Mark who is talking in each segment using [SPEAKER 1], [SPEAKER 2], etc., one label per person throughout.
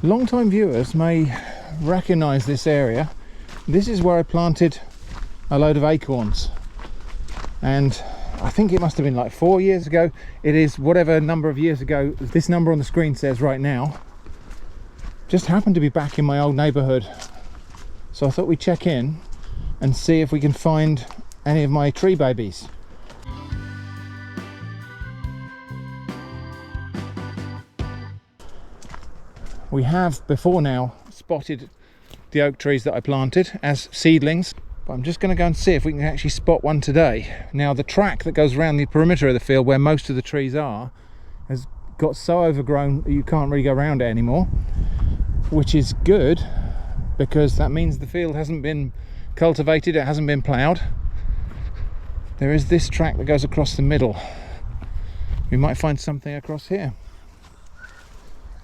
[SPEAKER 1] Long-time viewers may recognise this area. This is where I planted a load of acorns, and I think it must have been like 4 years ago. It is whatever number of years ago this number on the screen says right now. Just happened to be back in my old neighbourhood, so I thought we'd check in and see if we can find any of my tree babies. We have before now spotted the oak trees that I planted as seedlings, but I'm just going to go and see if we can actually spot one today. Now, the track that goes around the perimeter of the field where most of the trees are has got so overgrown that you can't really go around it anymore, which is good because that means the field hasn't been cultivated, it hasn't been ploughed. There is this track that goes across the middle. We might find something across here.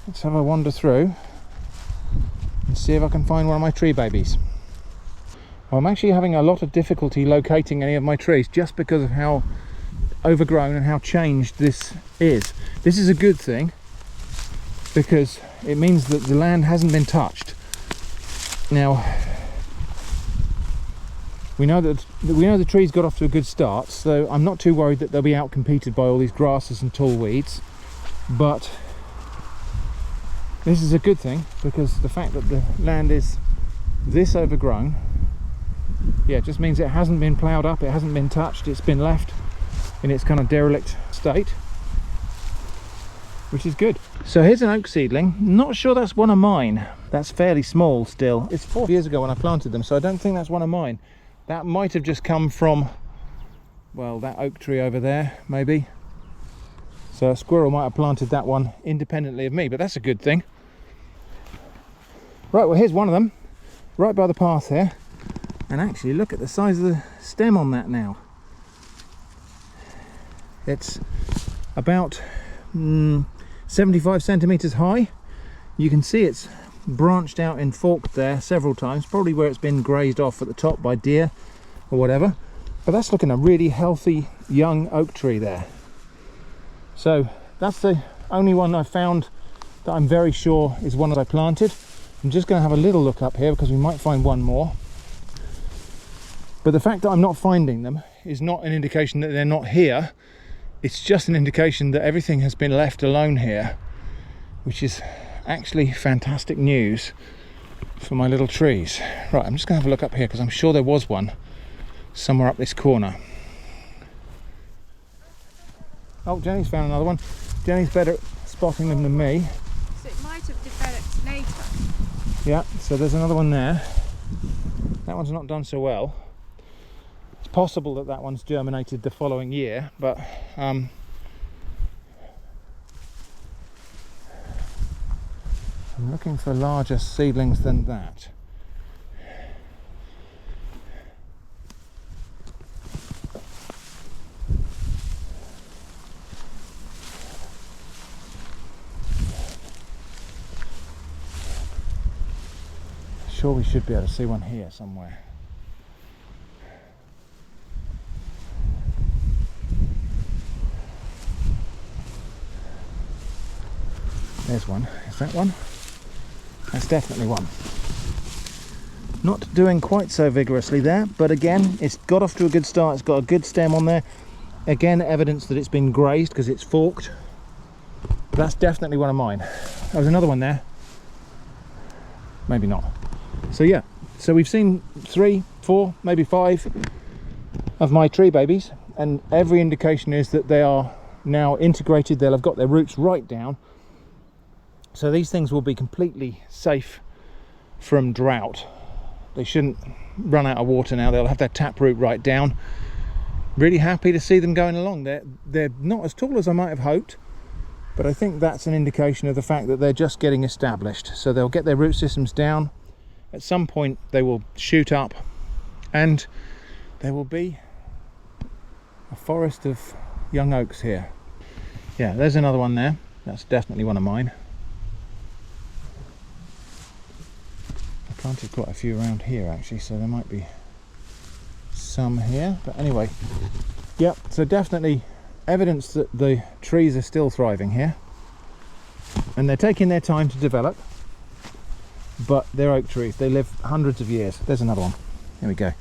[SPEAKER 1] Let's have a wander through and see if I can find one of my tree babies. Well, I'm actually having a lot of difficulty locating any of my trees just because of how overgrown and how changed this is. This is a good thing because it means that the land hasn't been touched. Now, we know the trees got off to a good start, so I'm not too worried that they'll be outcompeted by all these grasses and tall weeds, but this is a good thing because the fact that the land is this overgrown, yeah, it just means it hasn't been ploughed up, it hasn't been touched, it's been left in its kind of derelict state, which is good. So here's an oak seedling. Not sure that's one of mine. That's fairly small still. It's 4 years ago when I planted them, so I don't think that's one of mine. That might have just come from, well, that oak tree over there, maybe. So a squirrel might have planted that one independently of me, but that's a good thing. Right, well, here's one of them, right by the path here. And actually, look at the size of the stem on that now. It's about 75 centimetres high. You can see it's branched out and forked there several times, probably where it's been grazed off at the top by deer or whatever. But that's looking a really healthy young oak tree there. So that's the only one I've found that I'm very sure is one that I planted. I'm just going to have a little look up here because we might find one more. But the fact that I'm not finding them is not an indication that they're not here. It's just an indication that everything has been left alone here, which is actually fantastic news for my little trees. Right, I'm just going to have a look up here because I'm sure there was one somewhere up this corner. Oh, Jenny's found another one. Jenny's better at spotting them than me.
[SPEAKER 2] So it might have developed later.
[SPEAKER 1] Yeah, so there's another one there. That one's not done so well. It's possible that that one's germinated the following year, but I'm looking for larger seedlings than that. Sure, we should be able to see one here somewhere. There's one. Is that one? That's definitely one. Not doing quite so vigorously there, but again, it's got off to a good start. It's got a good stem on there. Again, evidence that it's been grazed because it's forked. But that's definitely one of mine. There's another one there. Maybe not. So yeah, so we've seen 3, 4, maybe 5 of my tree babies, and every indication is that they are now integrated. They'll have got their roots right down. So these things will be completely safe from drought. They shouldn't run out of water now. They'll have their taproot right down. Really happy to see them going along. They're not as tall as I might have hoped, but I think that's an indication of the fact that they're just getting established. So they'll get their root systems down. At some point they will shoot up and there will be a forest of young oaks here. Yeah, there's another one there. That's definitely one of mine. I planted quite a few around here actually, so there might be some here. But anyway, yep, so definitely evidence that the trees are still thriving here. And they're taking their time to develop. but they're oak trees. They live hundreds of years. There's another one. Here we go.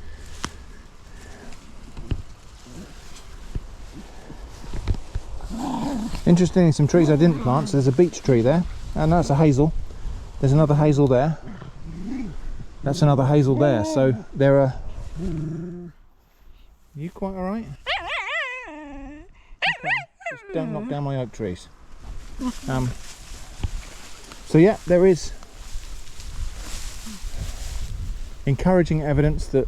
[SPEAKER 1] Interestingly, some trees I didn't plant. So there's a beech tree there, and that's a hazel. There's another hazel there. That's another hazel there. So there are. You quite all right? Okay. Just don't knock down my oak trees. So yeah, there is encouraging evidence that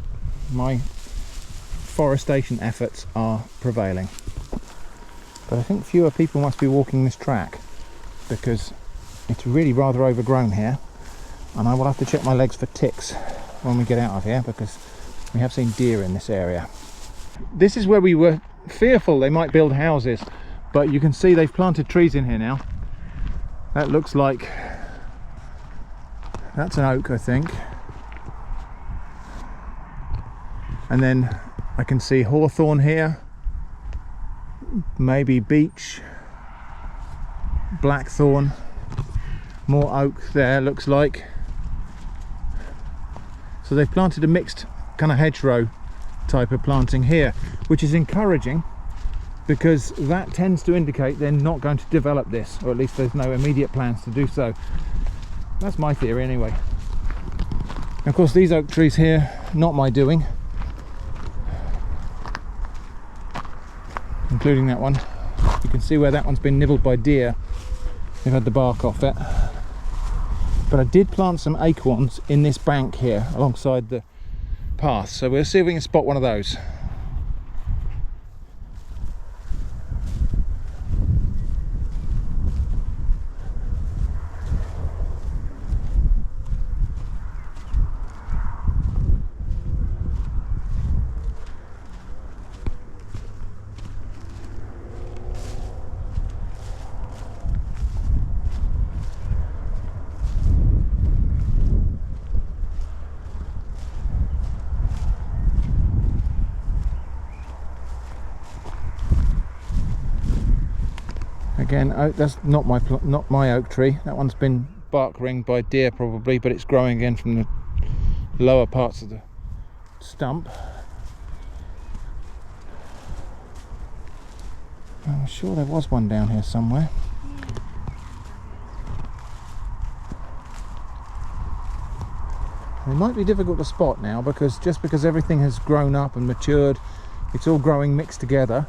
[SPEAKER 1] my forestation efforts are prevailing. But I think fewer people must be walking this track because it's really rather overgrown here, and I will have to check my legs for ticks when we get out of here because we have seen deer in this area. This is where we were fearful they might build houses, but you can see they've planted trees in here now. That looks like that's an oak, I think. And then I can see hawthorn here, maybe beech, blackthorn, more oak there looks like. So they've planted a mixed kind of hedgerow type of planting here, which is encouraging because that tends to indicate they're not going to develop this, or at least there's no immediate plans to do so. That's my theory anyway. And of course these oak trees here, not my doing, including that one. You can see where that one's been nibbled by deer. They've had the bark off it. But I did plant some acorns in this bank here alongside the path, so we'll see if we can spot one of those. Again, that's not my oak tree. That one's been bark ringed by deer probably, but it's growing again from the lower parts of the stump. I'm sure there was one down here somewhere. It might be difficult to spot now because just because everything has grown up and matured, it's all growing mixed together,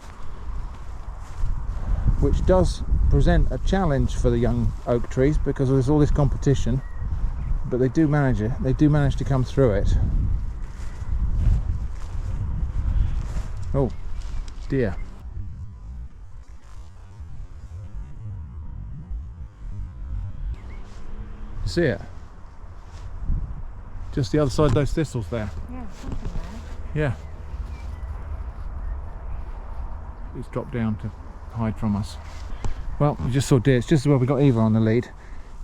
[SPEAKER 1] which does present a challenge for the young oak trees because there's all this competition, but they do manage it. They do manage to come through it. Oh dear. You see it? Just the other side of those thistles there.
[SPEAKER 2] Yeah, something there.
[SPEAKER 1] Yeah. It's dropped down to hide from us. Well, we just saw deer. It's just as well we got Eva on the lead.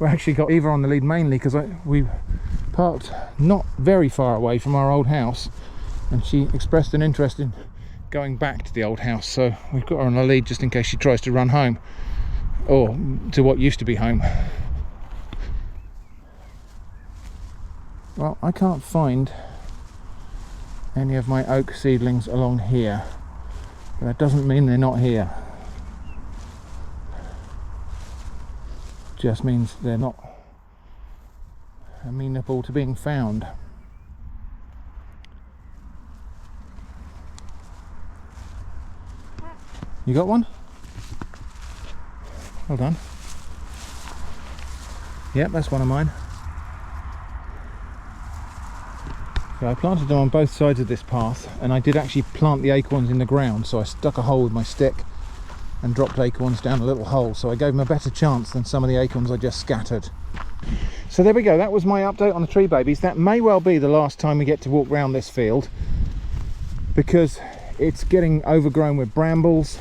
[SPEAKER 1] We actually got Eva on the lead mainly because we parked not very far away from our old house, and she expressed an interest in going back to the old house, so we've got her on the lead just in case she tries to run home, or to what used to be home. Well, I can't find any of my oak seedlings along here, but that doesn't mean they're not here. Just means they're not amenable to being found. You got one? Well done. Yep, that's one of mine. So I planted them on both sides of this path, and I did actually plant the acorns in the ground, so I stuck a hole with my stick and dropped acorns down a little hole, so I gave them a better chance than some of the acorns I just scattered. So there we go, that was my update on the tree babies. That may well be the last time we get to walk around this field because it's getting overgrown with brambles.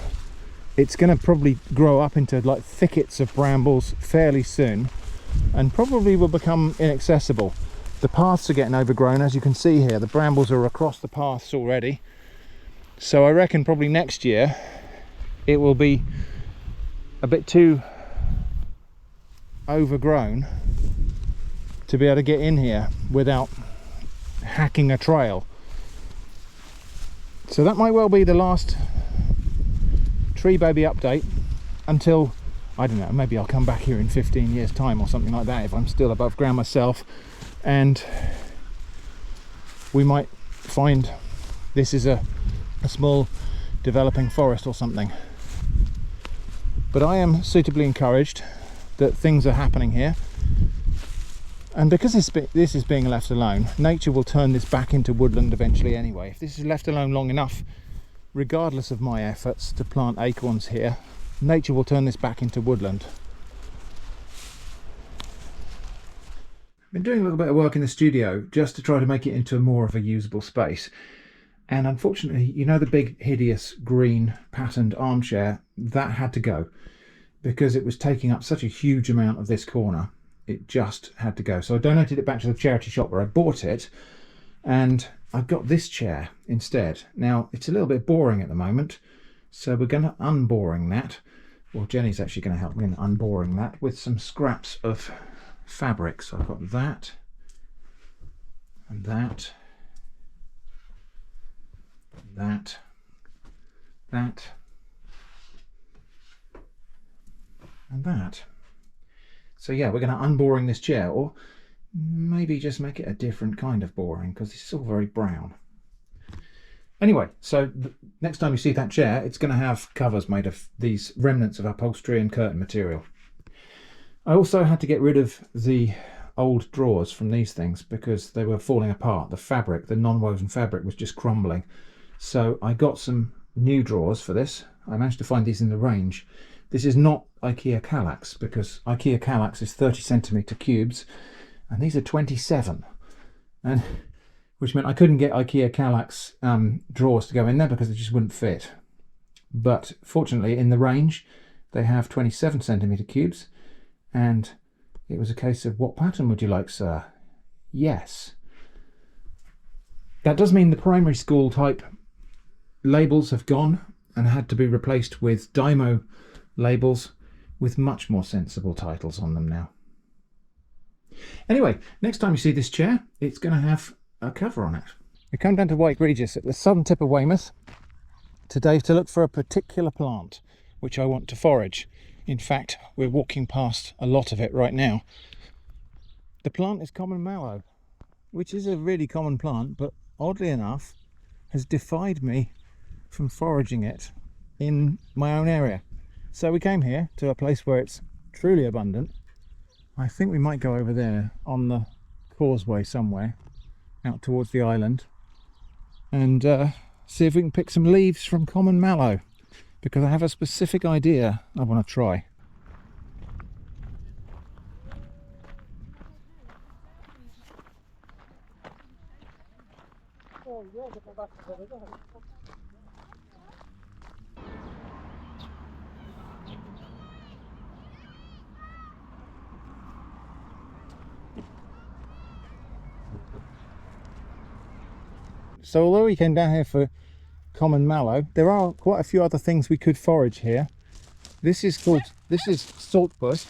[SPEAKER 1] It's going to probably grow up into like thickets of brambles fairly soon and probably will become inaccessible. The paths are getting overgrown, as you can see here. The brambles are across the paths already, so I reckon probably next year it will be a bit too overgrown to be able to get in here without hacking a trail. So that might well be the last tree baby update until, I don't know, maybe I'll come back here in 15 years time or something like that if I'm still above ground myself, and we might find this is a small developing forest or something. But I am suitably encouraged that things are happening here, and because this is being left alone, nature will turn this back into woodland eventually anyway. If this is left alone long enough, regardless of my efforts to plant acorns here, nature will turn this back into woodland. I've been doing a little bit of work in the studio just to try to make it into more of a usable space, and unfortunately, you know, the big hideous green patterned armchair, that had to go because it was taking up such a huge amount of this corner. It just had to go. So I donated it back to the charity shop where I bought it, and I've got this chair instead. Now, it's a little bit boring at the moment, so we're going to unboring that. Well, Jenny's actually going to help me in unboring that with some scraps of fabric. So I've got that and that, that, that, and that. So yeah, we're going to unboring this chair, or maybe just make it a different kind of boring, because it's all very brown. Anyway, so next time you see that chair, it's going to have covers made of these remnants of upholstery and curtain material. I also had to get rid of the old drawers from these things because they were falling apart. The fabric, the non-woven fabric, was just crumbling. So I got some new drawers for this. I managed to find these in the range. This is not IKEA Kallax, because IKEA Kallax is 30 centimetre cubes and these are 27, and which meant I couldn't get IKEA Kallax drawers to go in there because they just wouldn't fit. But fortunately in the range they have 27 centimetre cubes, and it was a case of, what pattern would you like, sir? Yes. That does mean the primary school type labels have gone and had to be replaced with Dymo labels with much more sensible titles on them now. Anyway, next time you see this chair, it's going to have a cover on it. We come down to White Regis at the southern tip of Weymouth today to look for a particular plant which I want to forage. In fact, we're walking past a lot of it right now. The plant is common mallow, which is a really common plant, but oddly enough has defied me from foraging it in my own area. So we came here to a place where it's truly abundant. I think we might go over there on the causeway somewhere out towards the island and see if we can pick some leaves from common mallow, because I have a specific idea I want to try. So although we came down here for common mallow, there are quite a few other things we could forage here. This is saltbush,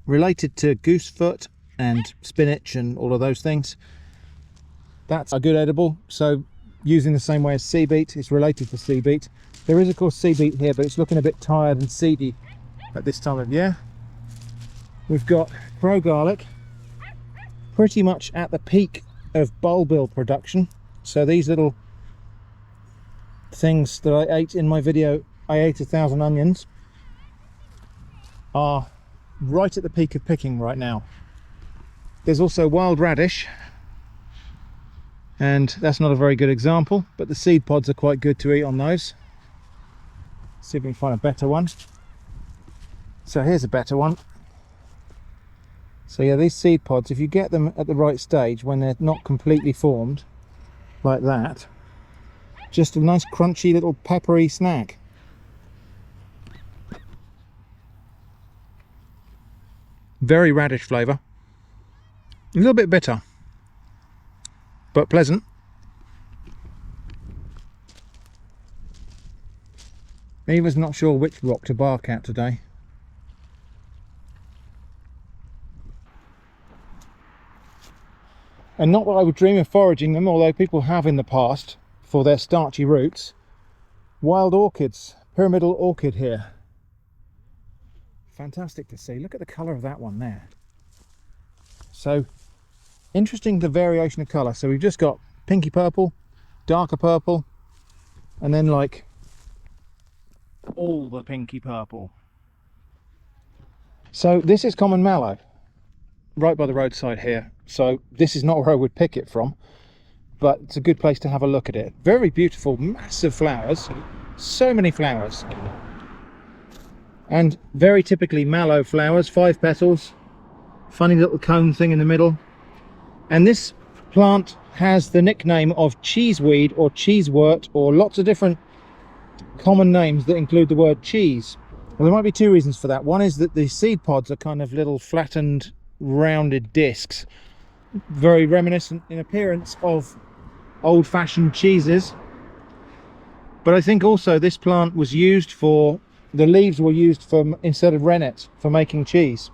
[SPEAKER 1] related to goosefoot and spinach and all of those things. That's a good edible, so using the same way as sea beet, it's related to sea beet. There is of course sea beet here, but it's looking a bit tired and seedy at this time of year. We've got crow garlic, pretty much at the peak of bulbil production. So these little things that I ate in my video, I ate 1,000 onions, are right at the peak of picking right now. There's also wild radish, and that's not a very good example, but the seed pods are quite good to eat on those. See if we can find a better one. So here's a better one. So yeah, these seed pods, if you get them at the right stage when they're not completely formed like that, just a nice crunchy little peppery snack. Very radish flavour, a little bit bitter, but pleasant. Eva's not sure which rock to bark at today. And not that I would dream of foraging them, although people have in the past for their starchy roots. Wild orchids, pyramidal orchid here. Fantastic to see. Look at the colour of that one there. So interesting, the variation of colour. So we've just got pinky purple, darker purple, and then like all the pinky purple. So this is common mallow, right by the roadside here. So this is not where I would pick it from, but it's a good place to have a look at it. Very beautiful, massive flowers, so many flowers. And very typically mallow flowers, 5 petals, funny little cone thing in the middle. And this plant has the nickname of cheeseweed or cheesewort, or lots of different common names that include the word cheese. Well, there might be 2 reasons for that. One is that the seed pods are kind of little flattened, rounded discs, very reminiscent in appearance of old-fashioned cheeses. But I think also this plant was used for, the leaves were used for, instead of rennet, for making cheese.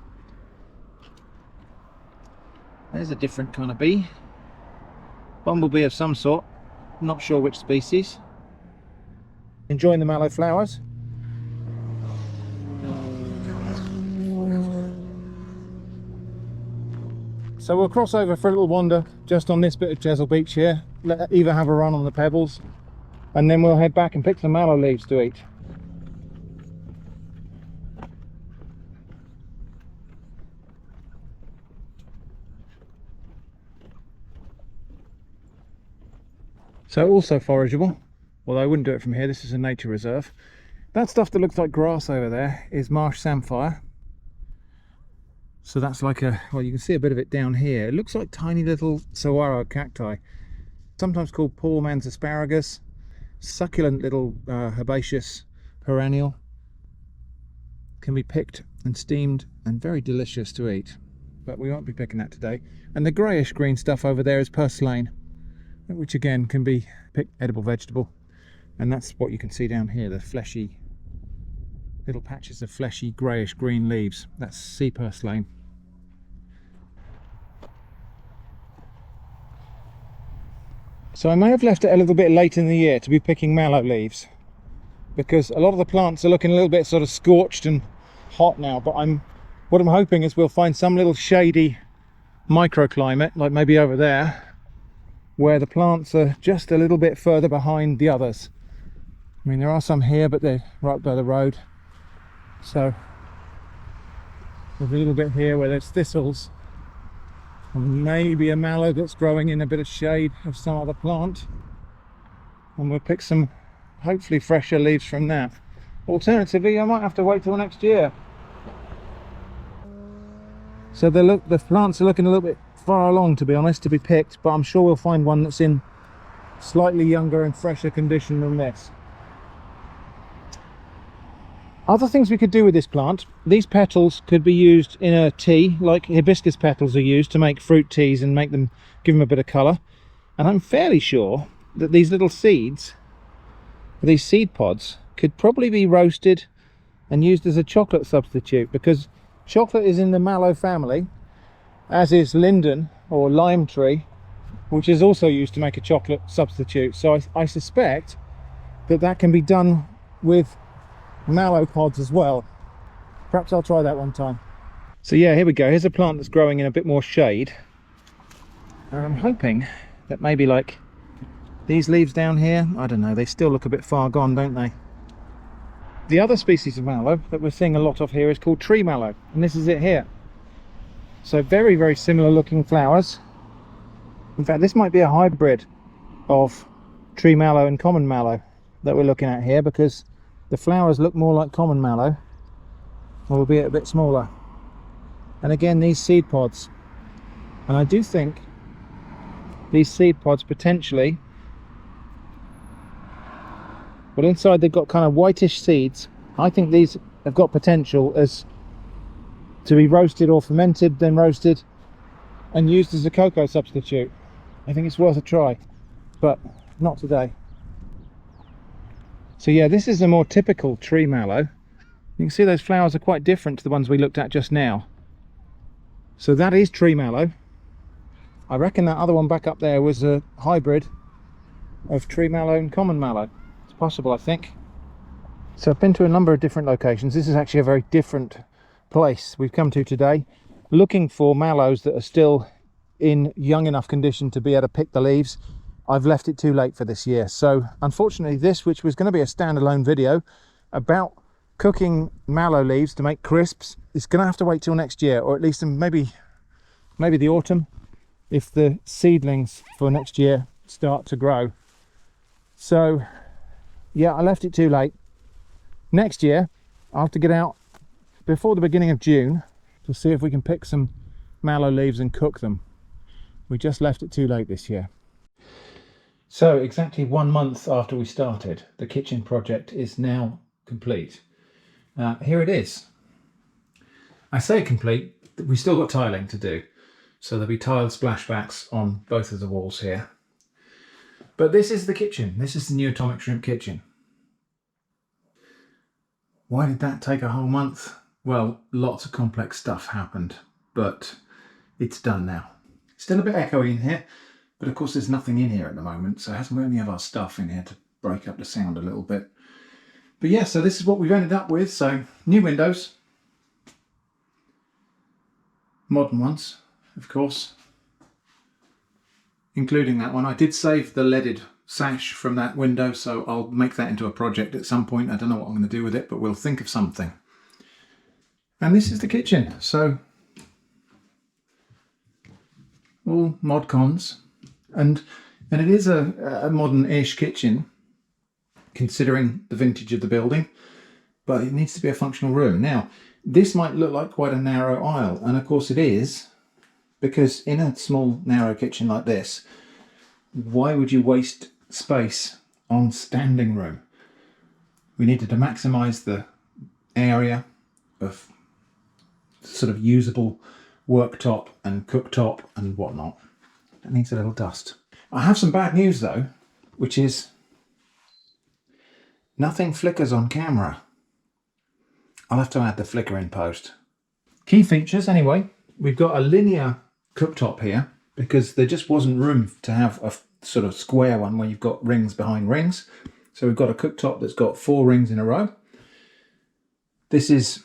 [SPEAKER 1] There's a different kind of bee. Bumblebee of some sort, not sure which species. Enjoying the mallow flowers. So we'll cross over for a little wander just on this bit of Chesil Beach here. Let Eva have a run on the pebbles, and then we'll head back and pick some mallow leaves to eat. So also forageable, although I wouldn't do it from here. This is a nature reserve. That stuff that looks like grass over there is marsh samphire. So that's like a, well, you can see a bit of it down here. It looks like tiny little saguaro cacti, sometimes called poor man's asparagus. Succulent little herbaceous perennial. Can be picked and steamed and very delicious to eat. But we won't be picking that today. And the greyish green stuff over there is purslane, which again can be picked edible vegetable. And that's what you can see down here, the fleshy, little patches of fleshy greyish green leaves. That's sea purslane. So I may have left it a little bit late in the year to be picking mallow leaves, because a lot of the plants are looking a little bit sort of scorched and hot now. But what I'm hoping is we'll find some little shady microclimate, like maybe over there, where the plants are just a little bit further behind the others. I mean, there are some here, but they're right by the road. So there's a little bit here where there's thistles, and maybe a mallow that's growing in a bit of shade of some other plant. And we'll pick some, hopefully, fresher leaves from that. Alternatively, I might have to wait till next year. So the plants are looking a little bit far along, to be honest, to be picked, but I'm sure we'll find one that's in slightly younger and fresher condition than this. Other things we could do with this plant, these petals could be used in a tea, like hibiscus petals are used to make fruit teas and make them, give them a bit of colour. And I'm fairly sure that these little seeds, these seed pods, could probably be roasted and used as a chocolate substitute, because chocolate is in the mallow family, as is linden or lime tree, which is also used to make a chocolate substitute. So I suspect that that can be done with mallow pods as well. Perhaps I'll try that one time. So yeah, here we go. Here's a plant that's growing in a bit more shade, and I'm hoping that maybe like these leaves down here, I don't know, they still look a bit far gone, don't they? The other species of mallow that we're seeing a lot of here is called tree mallow, and this is it here. So very, very similar looking flowers. In fact, this might be a hybrid of tree mallow and common mallow that we're looking at here, because the flowers look more like common mallow, albeit a bit smaller. And again, these seed pods, and I do think these seed pods potentially, well, inside they've got kind of whitish seeds. I think these have got potential as to be roasted or fermented, then roasted and used as a cocoa substitute. I think it's worth a try, but not today. So yeah, this is a more typical tree mallow. You can see those flowers are quite different to the ones we looked at just now. So that is tree mallow. I reckon that other one back up there was a hybrid of tree mallow and common mallow. It's possible, I think. So I've been to a number of different locations. This is actually a very different place we've come to today, looking for mallows that are still in young enough condition to be able to pick the leaves. I've left it too late for this year. So unfortunately this, which was going to be a standalone video about cooking mallow leaves to make crisps, is going to have to wait till next year, or at least maybe the autumn, if the seedlings for next year start to grow. So yeah, I left it too late. Next year I'll have to get out before the beginning of June to see if we can pick some mallow leaves and cook them. We just left it too late this year. So exactly 1 month after we started, the kitchen project is now complete. Here it is. I say complete, we've still got tiling to do. So there'll be tiled splashbacks on both of the walls here. But this is the kitchen. This is the new Atomic Shrimp kitchen. Why did that take a whole month? Well, lots of complex stuff happened, but it's done now. Still a bit echoey in here, but of course there's nothing in here at the moment, so it hasn't got any of our stuff in here to break up the sound a little bit. But yeah, so this is what we've ended up with. So new windows, modern ones, of course, including that one. I did save the leaded sash from that window, so I'll make that into a project at some point. I don't know what I'm going to do with it, but we'll think of something. And this is the kitchen. So all mod cons, and it is a modern-ish kitchen considering the vintage of the building, but it needs to be a functional room. Now this might look like quite a narrow aisle, and of course it is, because in a small narrow kitchen like this, why would you waste space on standing room? We needed to maximize the area of sort of usable worktop and cooktop and whatnot. It needs a little dust. I have some bad news though, which is nothing flickers on camera. I'll have to add the flicker in post. Key features anyway, we've got a linear cooktop here because there just wasn't room to have a sort of square one where you've got rings behind rings. So we've got a cooktop that's got 4 rings in a row. This is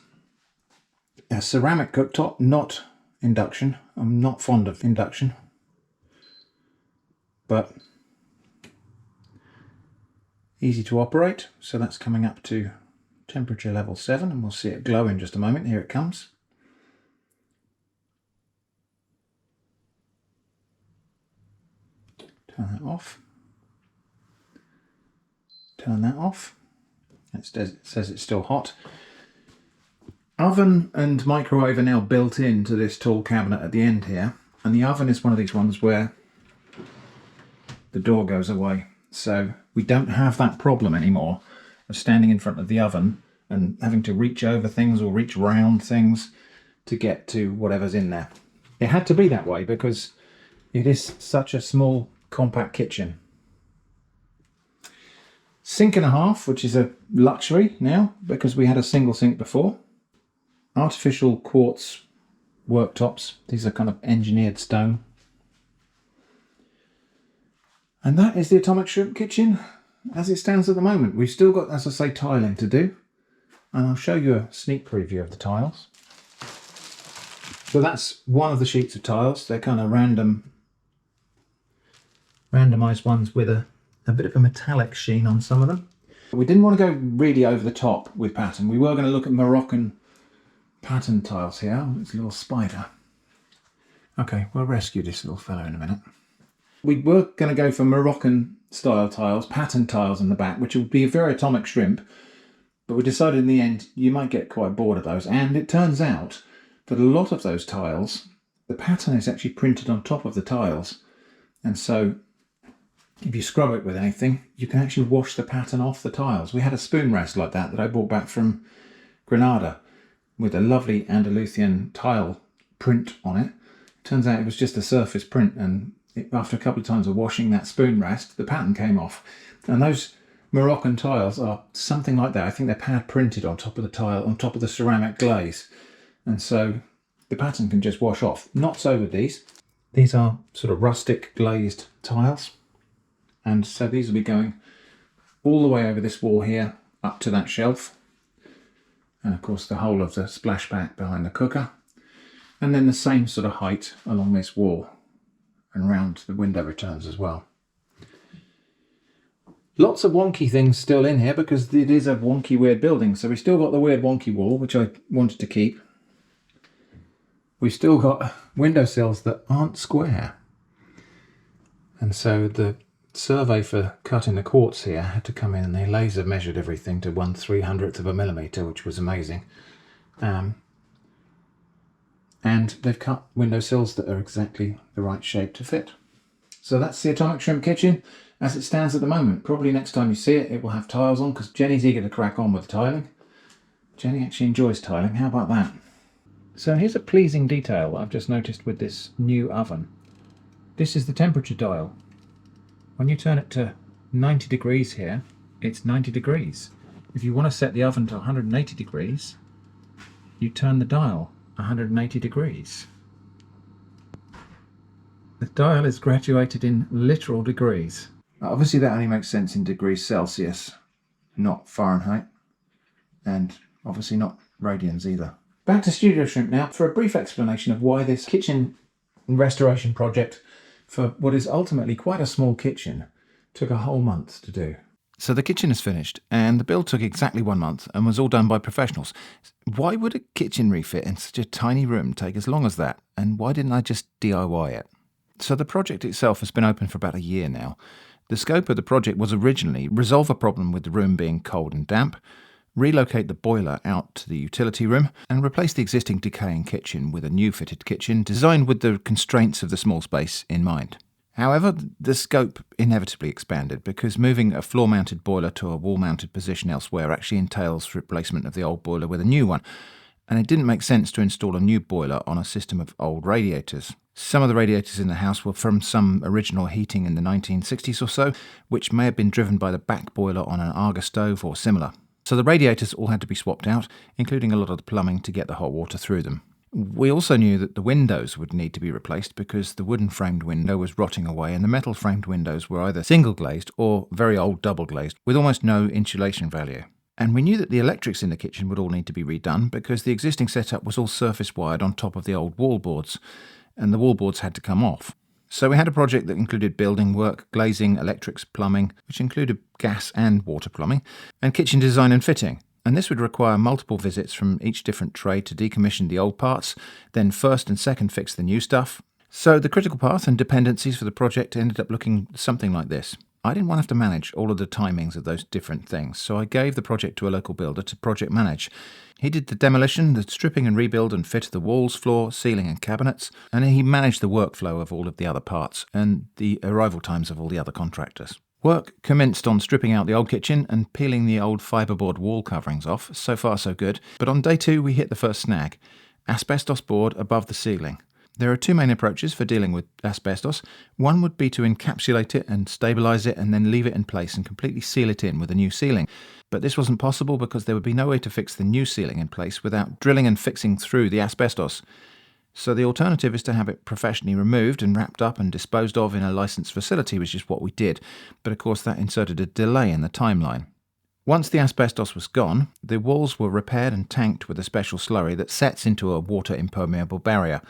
[SPEAKER 1] a ceramic cooktop, not induction. I'm not fond of induction, but easy to operate. So that's coming up to temperature level 7, and we'll see it glow in just a moment. Here it comes. Turn that off. Turn that off. It says it's still hot. Oven and microwave are now built into this tall cabinet at the end here, and the oven is one of these ones where the door goes away, so we don't have that problem anymore of standing in front of the oven and having to reach over things or reach round things to get to whatever's in there. It had to be that way because it is such a small compact kitchen. Sink and a half, which is a luxury now because we had a single sink before. Artificial quartz worktops. These are kind of engineered stone. And that is the Atomic Shrimp kitchen as it stands at the moment. We've still got, as I say, tiling to do. And I'll show you a sneak preview of the tiles. So that's one of the sheets of tiles. They're kind of randomized ones with a bit of a metallic sheen on some of them. We didn't want to go really over the top with pattern. We were going to look at Moroccan pattern tiles here. Oh, it's a little spider. Okay, we'll rescue this little fellow in a minute. We were going to go for Moroccan style tiles, pattern tiles in the back, which would be a very Atomic Shrimp, but we decided in the end you might get quite bored of those, and it turns out that a lot of those tiles, the pattern is actually printed on top of the tiles, and so if you scrub it with anything, you can actually wash the pattern off the tiles. We had a spoon rest like that I brought back from Granada with a lovely Andalusian tile print on it. Turns out it was just a surface print, and after a couple of times of washing that spoon rest, the pattern came off. And those Moroccan tiles are something like that. I think they're pad printed on top of the tile, on top of the ceramic glaze. And so the pattern can just wash off. Not so with these. These are sort of rustic glazed tiles, and so these will be going all the way over this wall here up to that shelf, and of course the whole of the splashback behind the cooker, and then the same sort of height along this wall and round the window returns as well. Lots of wonky things still in here because it is a wonky weird building. So we've still got the weird wonky wall, which I wanted to keep. We've still got windowsills that aren't square, and so the survey for cutting the quartz here had to come in, and they laser measured everything to 1/300th of a millimetre, which was amazing. And they've cut windowsills that are exactly the right shape to fit. So that's the Atomic Shrimp kitchen as it stands at the moment. Probably next time you see it, it will have tiles on because Jenny's eager to crack on with tiling. Jenny actually enjoys tiling, how about that? So here's a pleasing detail I've just noticed with this new oven. This is the temperature dial. When you turn it to 90 degrees here, it's 90 degrees. If you want to set the oven to 180 degrees, you turn the dial 180 degrees. The dial is graduated in literal degrees. Obviously that only makes sense in degrees Celsius, not Fahrenheit, and obviously not radians either. Back to Studio Shrimp now for a brief explanation of why this kitchen restoration project for what is ultimately quite a small kitchen took a whole month to do. So the kitchen is finished and the build took exactly 1 month and was all done by professionals. Why would a kitchen refit in such a tiny room take as long as that, and why didn't I just DIY it? So the project itself has been open for about a year now. The scope of the project was originally resolve a problem with the room being cold and damp, relocate the boiler out to the utility room, and replace the existing decaying kitchen with a new fitted kitchen designed with the constraints of the small space in mind. However, the scope inevitably expanded because moving a floor-mounted boiler to a wall-mounted position elsewhere actually entails replacement of the old boiler with a new one, and it didn't make sense to install a new boiler on a system of old radiators. Some of the radiators in the house were from some original heating in the 1960s or so, which may have been driven by the back boiler on an Arga stove or similar. So the radiators all had to be swapped out, including a lot of the plumbing to get the hot water through them. We also knew that the windows would need to be replaced because the wooden framed window was rotting away and the metal framed windows were either single glazed or very old double glazed with almost no insulation value. And we knew that the electrics in the kitchen would all need to be redone because the existing setup was all surface wired on top of the old wall boards, and the wall boards had to come off. So we had a project that included building work, glazing, electrics, plumbing, which included gas and water plumbing, and kitchen design and fitting. And this would require multiple visits from each different trade to decommission the old parts, then first and second fix the new stuff. So the critical path and dependencies for the project ended up looking something like this. I didn't want to have to manage all of the timings of those different things, so I gave the project to a local builder to project manage. He did the demolition, the stripping and rebuild and fit of the walls, floor, ceiling and cabinets, and he managed the workflow of all of the other parts and the arrival times of all the other contractors. Work commenced on stripping out the old kitchen and peeling the old fiberboard wall coverings off. So far so good, but on day 2 we hit the first snag: asbestos board above the ceiling. There are 2 main approaches for dealing with asbestos. One would be to encapsulate it and stabilise it and then leave it in place and completely seal it in with a new ceiling. But this wasn't possible because there would be no way to fix the new ceiling in place without drilling and fixing through the asbestos. So the alternative is to have it professionally removed and wrapped up and disposed of in a licensed facility, which is what we did. But of course that inserted a delay in the timeline. Once the asbestos was gone, the walls were repaired and tanked with a special slurry that sets into a water impermeable barrier,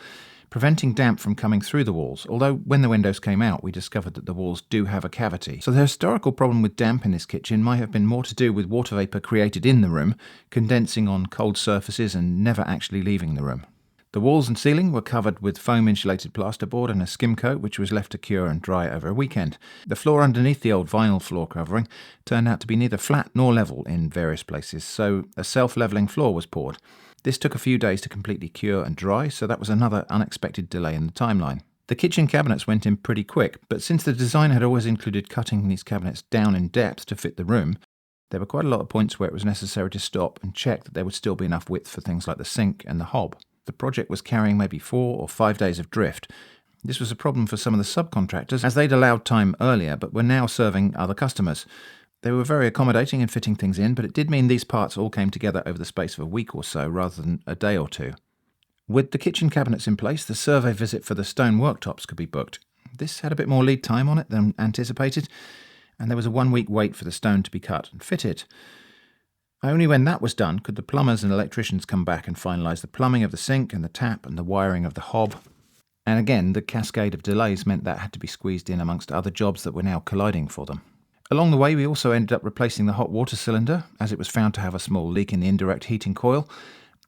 [SPEAKER 1] preventing damp from coming through the walls, although when the windows came out we discovered that the walls do have a cavity. So the historical problem with damp in this kitchen might have been more to do with water vapour created in the room, condensing on cold surfaces and never actually leaving the room. The walls and ceiling were covered with foam-insulated plasterboard and a skim coat which was left to cure and dry over a weekend. The floor underneath the old vinyl floor covering turned out to be neither flat nor level in various places, so a self-levelling floor was poured. This took a few days to completely cure and dry, so that was another unexpected delay in the timeline. The kitchen cabinets went in pretty quick, but since the design had always included cutting these cabinets down in depth to fit the room, there were quite a lot of points where it was necessary to stop and check that there would still be enough width for things like the sink and the hob. The project was carrying maybe 4 or 5 days of drift. This was a problem for some of the subcontractors, as they'd allowed time earlier but were now serving other customers. They were very accommodating in fitting things in, but it did mean these parts all came together over the space of a week or so rather than a day or 2.
[SPEAKER 3] With the kitchen cabinets in place, the survey visit for the stone worktops could be booked. This had a bit more lead time on it than anticipated, and there was a 1 week wait for the stone to be cut and fitted. Only when that was done could the plumbers and electricians come back and finalise the plumbing of the sink and the tap and the wiring of the hob. And again, the cascade of delays meant that had to be squeezed in amongst other jobs that were now colliding for them. Along the way, we also ended up replacing the hot water cylinder, as it was found to have a small leak in the indirect heating coil,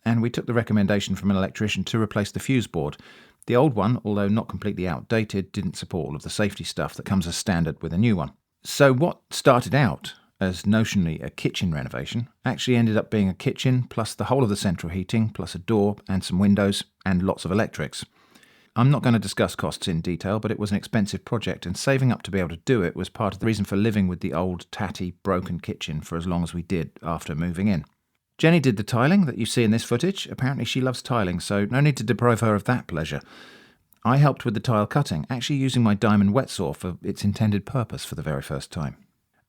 [SPEAKER 3] and we took the recommendation from an electrician to replace the fuse board. The old one, although not completely outdated, didn't support all of the safety stuff that comes as standard with a new one. So what started out as notionally a kitchen renovation actually ended up being a kitchen plus the whole of the central heating plus a door and some windows and lots of electrics. I'm not going to discuss costs in detail, but it was an expensive project, and saving up to be able to do it was part of the reason for living with the old, tatty, broken kitchen for as long as we did after moving in. Jenny did the tiling that you see in this footage. Apparently she loves tiling, so no need to deprive her of that pleasure. I helped with the tile cutting, actually using my diamond wet saw for its intended purpose for the very first time.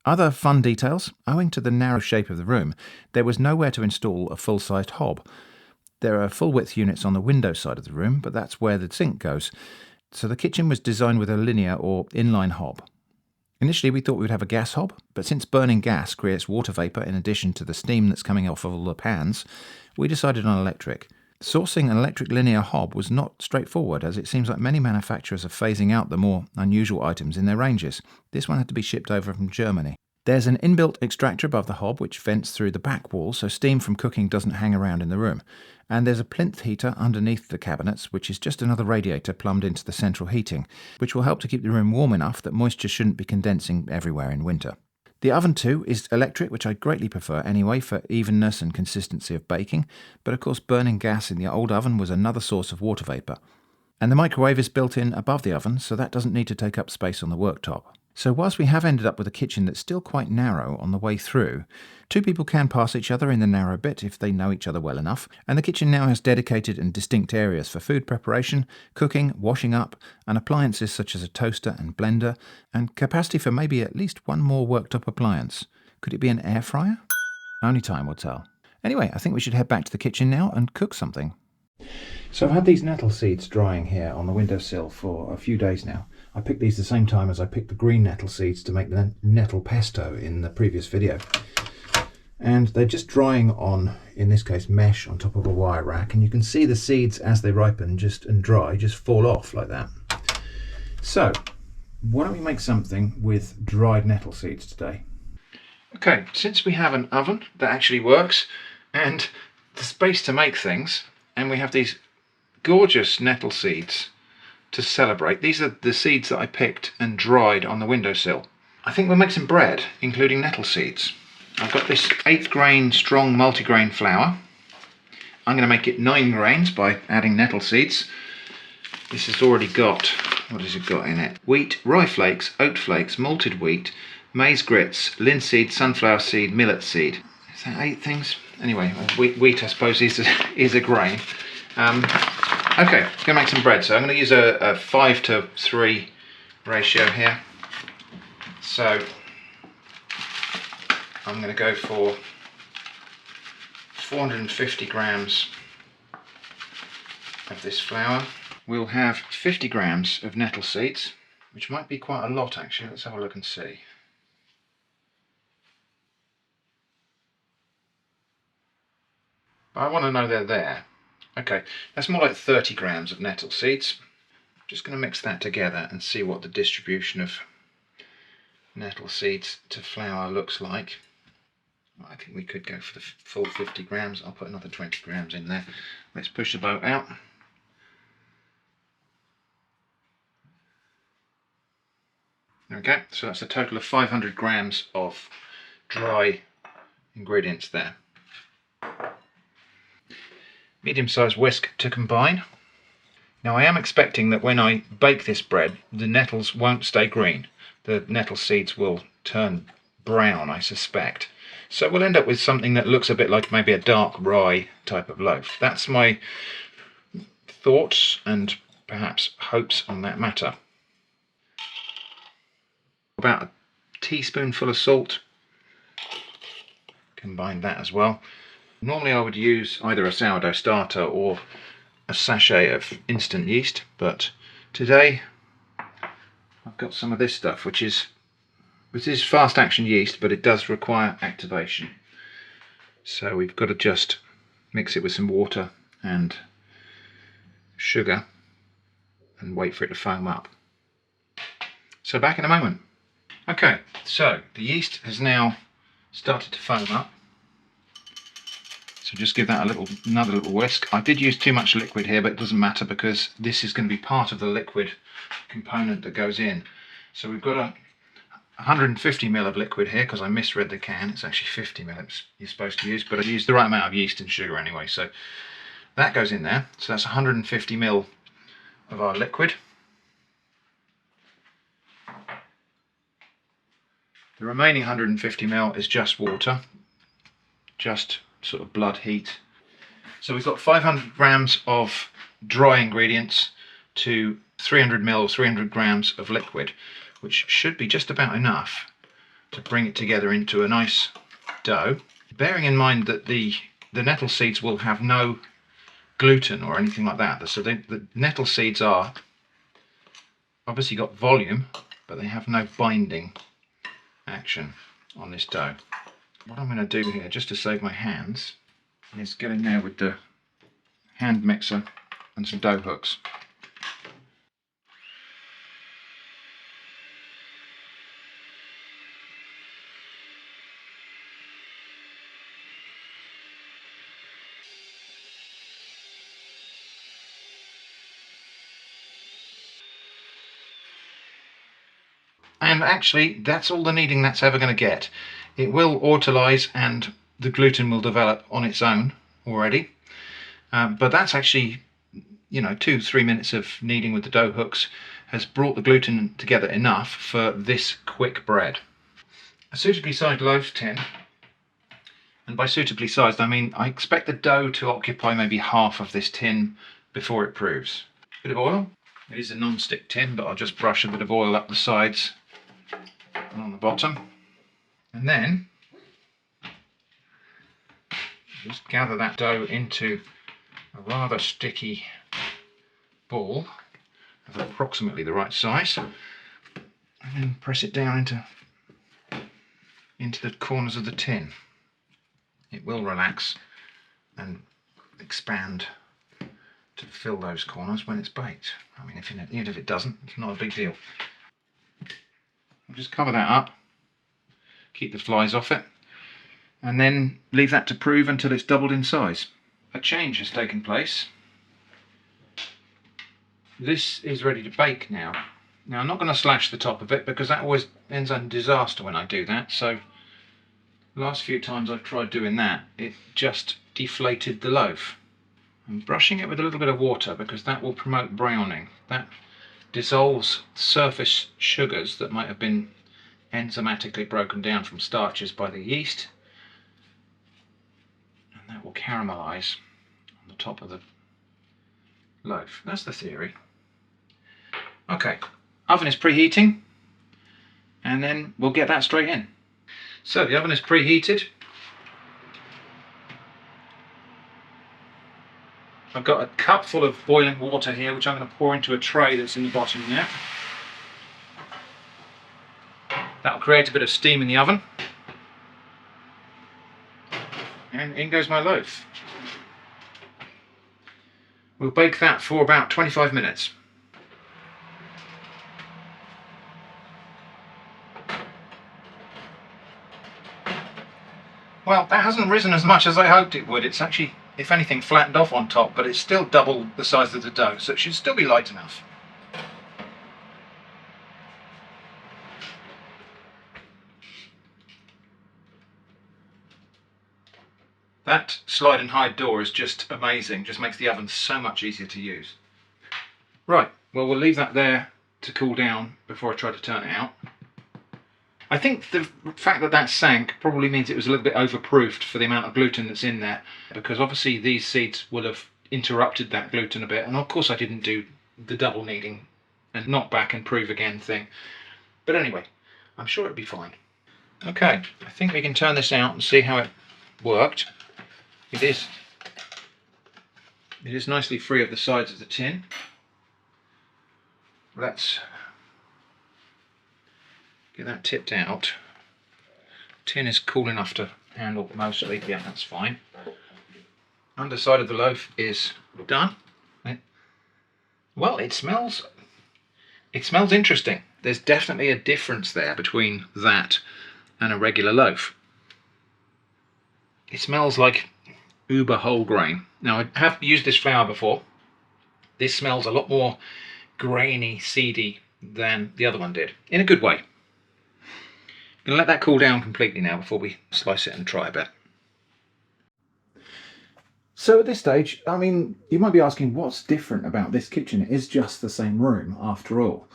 [SPEAKER 3] Other fun details: owing to the narrow shape of the room, there was nowhere to install a full-sized hob. There are full-width units on the window side of the room, but that's where the sink goes. So the kitchen was designed with a linear or inline hob. Initially we thought we would have a gas hob, but since burning gas creates water vapour in addition to the steam that's coming off of all the pans, we decided on electric. Sourcing an electric linear hob was not straightforward, as it seems like many manufacturers are phasing out the more unusual items in their ranges. This one had to be shipped over from Germany. There's an inbuilt extractor above the hob which vents through the back wall so steam from cooking doesn't hang around in the room. And there's a plinth heater underneath the cabinets, which is just another radiator plumbed into the central heating, which will help to keep the room warm enough that moisture shouldn't be condensing everywhere in winter. The oven too is electric, which I greatly prefer anyway for evenness and consistency of baking, but of course burning gas in the old oven was another source of water vapour. And the microwave is built in above the oven, so that doesn't need to take up space on the worktop. So whilst we have ended up with a kitchen that's still quite narrow on the way through, two people can pass each other in the narrow bit if they know each other well enough, and the kitchen now has dedicated and distinct areas for food preparation, cooking, washing up, and appliances such as a toaster and blender, and capacity for maybe at least one more worktop appliance. Could it be an air fryer? Only time will tell. Anyway, I think we should head back to the kitchen now and cook something. So I've had these nettle seeds drying here on the windowsill for a few days now. I picked these the same time as I picked the green nettle seeds to make the nettle pesto in the previous video. And they're just drying on, in this case, mesh on top of a wire rack. And you can see the seeds as they ripen and dry just fall off like that. So why don't we make something with dried nettle seeds today? Okay, since we have an oven that actually works and the space to make things, and we have these gorgeous nettle seeds to celebrate. These are the seeds that I picked and dried on the windowsill. I think we'll make some bread, including nettle seeds. I've got this 8th grain strong multigrain flour. I'm going to make it 9 grains by adding nettle seeds. This has already got, what has it got in it? Wheat, rye flakes, oat flakes, malted wheat, maize grits, linseed, sunflower seed, millet seed. Is that 8 things? Anyway, wheat I suppose is a grain. Okay, I'm going to make some bread. So I'm going to use a 5-to-3 ratio here. So I'm going to go for 450 grams of this flour. We'll have 50 grams of nettle seeds, which might be quite a lot actually. Let's have a look and see. But I want to know they're there. Okay, that's more like 30 grams of nettle seeds. I'm just going to mix that together and see what the distribution of nettle seeds to flour looks like. Well, I think we could go for the full 50 grams. I'll put another 20 grams in there. Let's push the boat out. Okay, so that's a total of 500 grams of dry ingredients there. Medium-sized whisk to combine. Now I am expecting that when I bake this bread, the nettles won't stay green. The nettle seeds will turn brown, I suspect. So we'll end up with something that looks a bit like maybe a dark rye type of loaf. That's my thoughts and perhaps hopes on that matter. About a teaspoonful of salt. Combine that as well. Normally I would use either a sourdough starter or a sachet of instant yeast, but today I've got some of this stuff, which is fast action yeast, but it does require activation. So we've got to just mix it with some water and sugar and wait for it to foam up. So back in a moment. Okay, so the yeast has now started to foam up. So just give that another little whisk. I did use too much liquid here, but it doesn't matter because this is going to be part of the liquid component that goes in. So we've got 150 ml of liquid here because I misread the can. It's actually 50 ml you're supposed to use, but I used the right amount of yeast and sugar anyway. So that goes in there. So that's 150 ml of our liquid. The remaining 150 ml is just water, just sort of blood heat. So we've got 500 grams of dry ingredients to 300 ml, 300 grams of liquid, which should be just about enough to bring it together into a nice dough. Bearing in mind that the nettle seeds will have no gluten or anything like that. So the nettle seeds are obviously got volume, but they have no binding action on this dough. What I'm going to do here, just to save my hands, is get in there with the hand mixer and some dough hooks. And actually, that's all the kneading that's ever going to get. It will autolyse and the gluten will develop on its own already. But that's actually, 2-3 minutes of kneading with the dough hooks has brought the gluten together enough for this quick bread. A suitably sized loaf tin, and by suitably sized I mean I expect the dough to occupy maybe half of this tin before it proves. Bit of oil. It is a non-stick tin, but I'll just brush a bit of oil up the sides and on the bottom. And then just gather that dough into a rather sticky ball of approximately the right size, and then press it down into the corners of the tin. It will relax and expand to fill those corners when it's baked. I mean, even if it doesn't, it's not a big deal. I'll just cover that up, keep the flies off it, and then leave that to prove until it's doubled in size. A change has taken place. This is ready to bake now. Now I'm not going to slash the top of it because that always ends in disaster when I do that. So the last few times I've tried doing that, it just deflated the loaf. I'm brushing it with a little bit of water because that will promote browning. That dissolves surface sugars that might have been enzymatically broken down from starches by the yeast, and that will caramelise on the top of the loaf. That's the theory. Okay, oven is preheating, and then we'll get that straight in. So the oven is preheated. I've got a cup full of boiling water here, which I'm going to pour into a tray that's in the bottom there. That'll create a bit of steam in the oven. And in goes my loaf. We'll bake that for about 25 minutes. Well, that hasn't risen as much as I hoped it would. It's actually, if anything, flattened off on top, but it's still double the size of the dough, so it should still be light enough. That slide and hide door is just amazing, just makes the oven so much easier to use. Right, well we'll leave that there to cool down before I try to turn it out. I think the fact that that sank probably means it was a little bit overproofed for the amount of gluten that's in there, because obviously these seeds will have interrupted that gluten a bit, and of course I didn't do the double kneading and knock back and prove again thing. But anyway, I'm sure it'll be fine. Okay, I think we can turn this out and see how it worked. It is It is nicely free of the sides of the tin. Let's get that tipped out. Tin is cool enough to handle mostly. Yeah, that's fine. Underside of the loaf is done. Well, it smells interesting. There's definitely a difference there between that and a regular loaf. It smells like uber whole grain. Now, I have used this flour before. This smells a lot more grainy, seedy than the other one did, in a good way. I'm going to let that cool down completely now before we slice it and try a bit. So at this stage, I mean, you might be asking what's different about this kitchen. It is just the same room after all.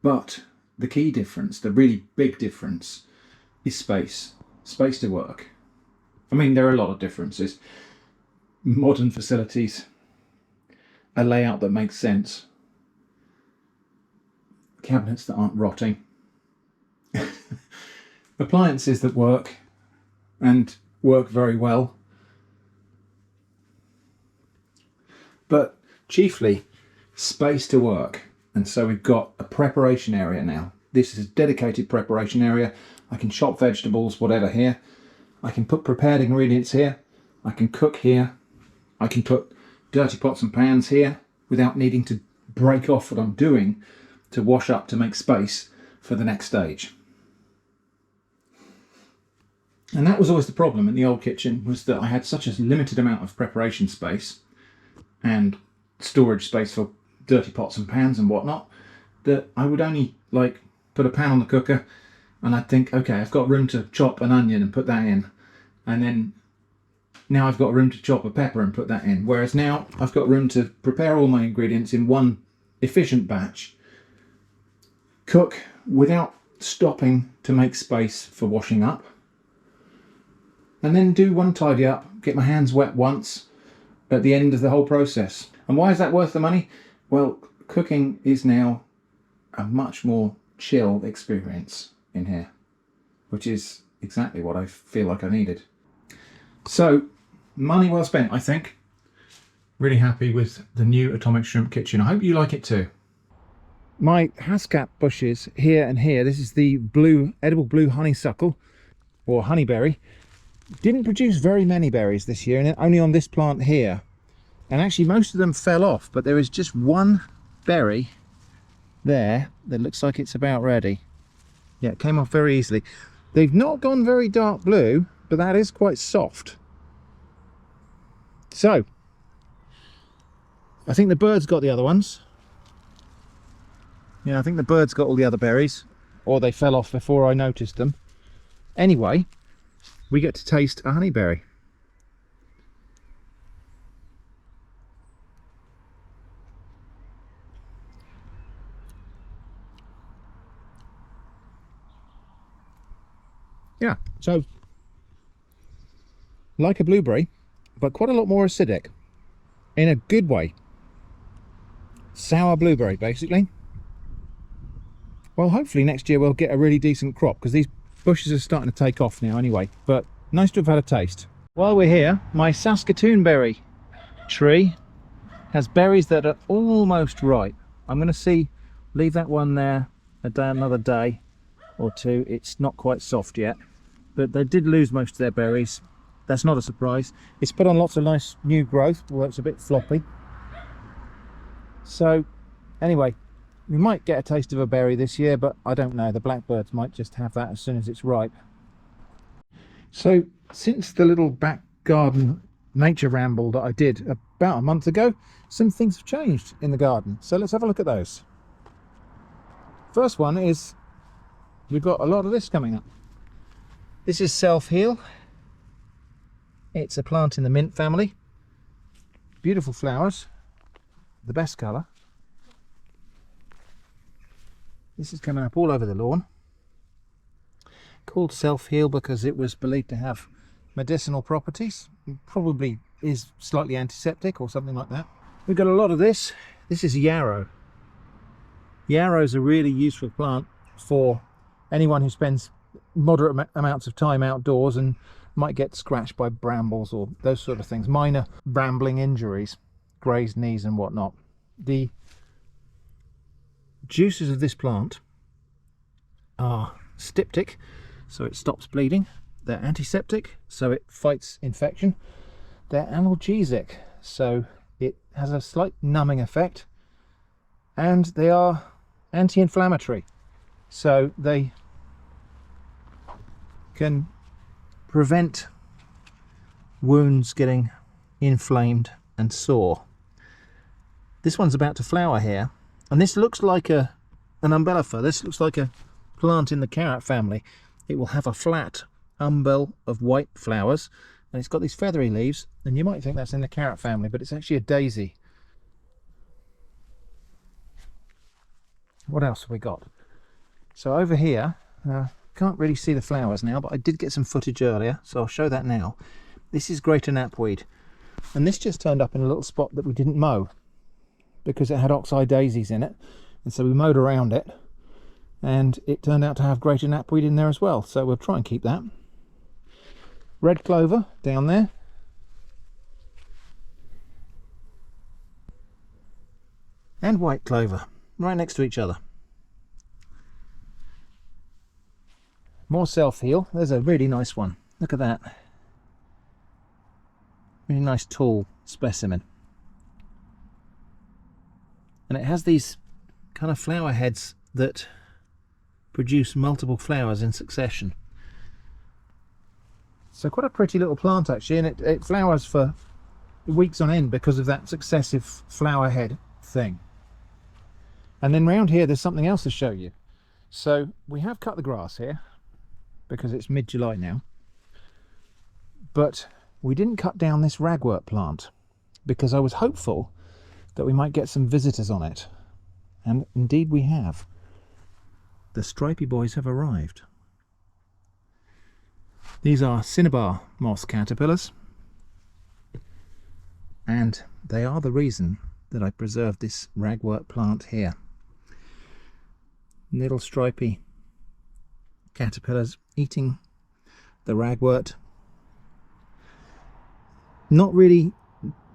[SPEAKER 3] But the key difference, the really big difference, is space. Space to work. I mean, there are a lot of differences. Modern facilities, a layout that makes sense, cabinets that aren't rotting, appliances that work and work very well. But chiefly space to work. And so we've got a preparation area now. This is a dedicated preparation area. I can chop vegetables, whatever here. I can put prepared ingredients here. I can cook here. I can put dirty pots and pans here without needing to break off what I'm doing to wash up to make space for the next stage. And that was always the problem in the old kitchen, was that I had such a limited amount of preparation space and storage space for dirty pots and pans and whatnot, that I would only like put a pan on the cooker and I'd think, okay, I've got room to chop an onion and put that in, and then now I've got room to chop a pepper and put that in. Whereas now I've got room to prepare all my ingredients in one efficient batch, cook without stopping to make space for washing up, and then do one tidy up, get my hands wet once at the end of the whole process. And why is that worth the money? Well, cooking is now a much more chill experience in here, which is exactly what I feel like I needed. So, money well spent, I think. Really happy with the new Atomic Shrimp kitchen. I hope you like it too. My hascap bushes here and here, this is the edible blue honeysuckle, or honeyberry. Didn't produce very many berries this year, and only on this plant here. And actually most of them fell off, but there is just one berry there that looks like it's about ready. Yeah, it came off very easily. They've not gone very dark blue, but that is quite soft. So, I think the birds got the other ones. Yeah, I think the birds got all the other berries, or they fell off before I noticed them. Anyway, we get to taste a honeyberry. Yeah, so like a blueberry, but quite a lot more acidic, in a good way. Sour blueberry, basically. Well, hopefully next year we'll get a really decent crop, because these bushes are starting to take off now anyway, but nice to have had a taste. While we're here, my Saskatoon berry tree has berries that are almost ripe. I'm going to leave that one there another day or two. It's not quite soft yet, but they did lose most of their berries. That's not a surprise. It's put on lots of nice new growth, although it's a bit floppy. So anyway, we might get a taste of a berry this year, but I don't know. The blackbirds might just have that as soon as it's ripe. So since the little back garden nature ramble that I did about a month ago, some things have changed in the garden. So let's have a look at those. First one is we've got a lot of this coming up. This is Self-Heal. It's a plant in the mint family. Beautiful flowers, the best colour. This is coming up all over the lawn. Called Self-Heal because it was believed to have medicinal properties. It probably is slightly antiseptic or something like that. We've got a lot of this. This is yarrow. Yarrow is a really useful plant for anyone who spends moderate amounts of time outdoors and might get scratched by brambles or those sort of things, minor brambling injuries.
[SPEAKER 1] grazed knees and whatnot. The juices of this plant are styptic, so it stops bleeding. They're antiseptic, so it fights infection. They're analgesic, so it has a slight numbing effect. And they are anti-inflammatory, so they can prevent wounds getting inflamed and sore. This one's about to flower here, and this looks like an umbellifer. This looks like a plant in the carrot family. It will have a flat umbel of white flowers, and it's got these feathery leaves, and you might think that's in the carrot family, but it's actually a daisy. What else have we got? So over here, can't really see the flowers now, but I did get some footage earlier, so I'll show that now. This is greater knapweed, and this just turned up in a little spot that we didn't mow because it had oxeye daisies in it, and so we mowed around it, and it turned out to have greater knapweed in there as well, so we'll try and keep that. Red clover down there. And white clover right next to each other. More self-heal. There's a really nice one. Look at that. Really nice tall specimen. And it has these kind of flower heads that produce multiple flowers in succession. So quite a pretty little plant actually, and it flowers for weeks on end because of that successive flower head thing. And then round here there's something else to show you. So we have cut the grass here because it's mid-July now, but we didn't cut down this ragwort plant because I was hopeful that we might get some visitors on it, and indeed we have. The Stripey Bois have arrived. These are cinnabar moss caterpillars, and they are the reason that I preserved this ragwort plant here. Little stripy caterpillars eating the ragwort. Not really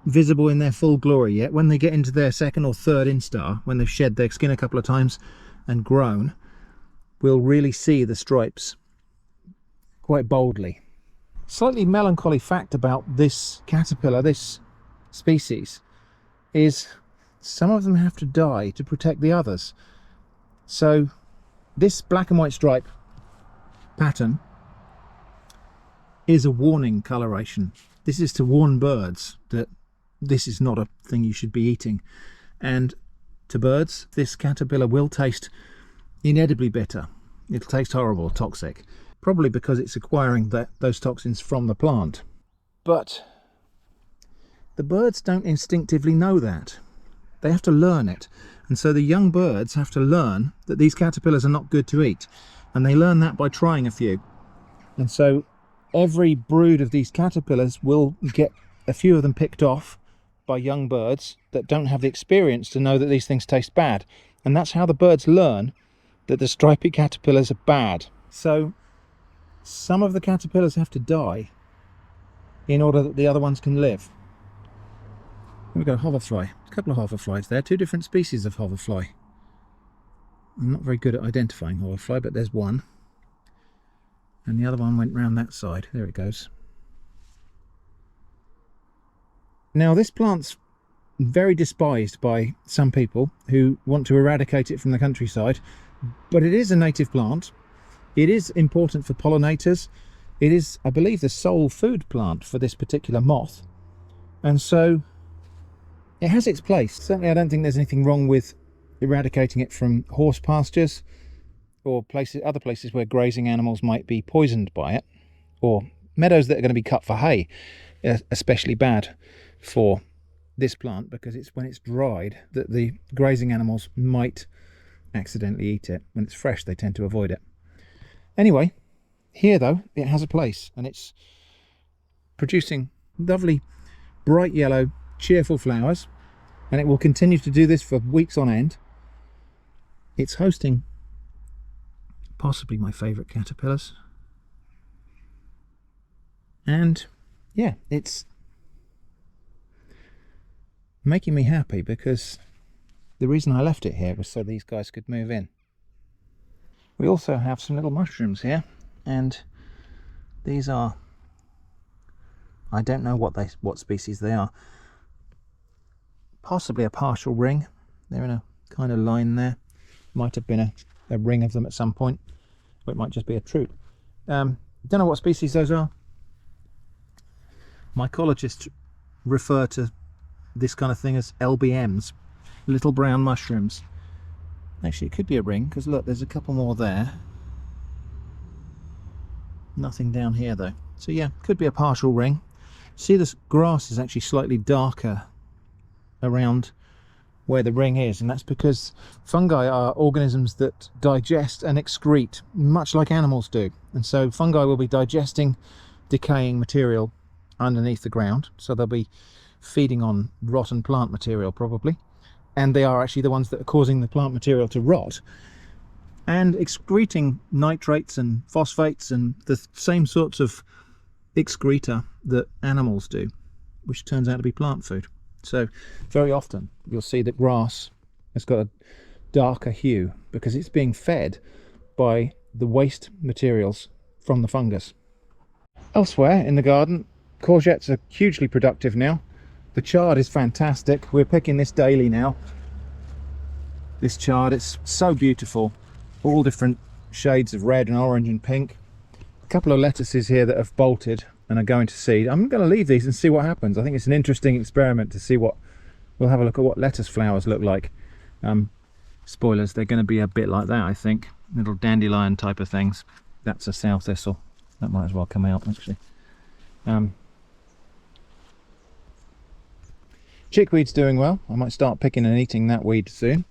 [SPEAKER 1] visible in their full glory yet. When they get into their second or third instar, when they've shed their skin a couple of times and grown, we'll really see the stripes quite boldly. Slightly melancholy fact about this caterpillar, this species, is some of them have to die to protect the others. So this black and white stripe pattern is a warning coloration. This is to warn birds that this is not a thing you should be eating. And to birds, this caterpillar will taste inedibly bitter. It'll taste horrible, toxic, probably because it's acquiring those toxins from the plant. But the birds don't instinctively know that. They have to learn it. And so the young birds have to learn that these caterpillars are not good to eat. And they learn that by trying a few. And so every brood of these caterpillars will get a few of them picked off by young birds that don't have the experience to know that these things taste bad. And that's how the birds learn that the stripy caterpillars are bad. So some of the caterpillars have to die in order that the other ones can live. We've got a hoverfly, a couple of hoverflies there, two different species of hoverfly. I'm not very good at identifying hoverfly, but there's one. And the other one went round that side. There it goes. Now this plant's very despised by some people who want to eradicate it from the countryside, but it is a native plant. It is important for pollinators. It is, I believe, the sole food plant for this particular moth. And so it has its place. Certainly I don't think there's anything wrong with eradicating it from horse pastures or other places where grazing animals might be poisoned by it, or meadows that are going to be cut for hay, especially bad for this plant because it's when it's dried that the grazing animals might accidentally eat it. When it's fresh they tend to avoid it. Anyway, here though it has a place, and it's producing lovely bright yellow cheerful flowers, and it will continue to do this for weeks on end. It's hosting possibly my favourite caterpillars, and yeah, it's
[SPEAKER 3] making me happy because the reason I left it here was so these guys could move in. We also have some little mushrooms here, and these are, I don't know what species they are. Possibly a partial ring. They're in a kind of line there. Might have been a ring of them at some point, or it might just be a troop. Don't know what species those are. Mycologists refer to this kind of thing as LBMs, little brown mushrooms. Actually, it could be a ring, because look, there's a couple more there. Nothing down here though. So yeah, could be a partial ring. See, this grass is actually slightly darker around where the ring is, and that's because fungi are organisms that digest and excrete much like animals do, and so fungi will be digesting decaying material underneath the ground, so they'll be feeding on rotten plant material probably, and they are actually the ones that are causing the plant material to rot and excreting nitrates and phosphates and the same sorts of excreta that animals do, which turns out to be plant food. So very often you'll see that grass has got a darker hue because it's being fed by the waste materials from the fungus. Elsewhere in the garden, courgettes are hugely productive now. The chard is fantastic. We're picking this daily now. This chard, it's so beautiful. All different shades of red and orange and pink. A couple of lettuces here that have bolted and are going to seed. I'm going to leave these and see what happens. I think it's an interesting experiment to see what, we'll have a look at what lettuce flowers look like. Spoilers, they're going to be a bit like that, I think. Little dandelion type of things. That's a sow thistle. That might as well come out actually. Chickweed's doing well. I might start picking and eating that weed soon.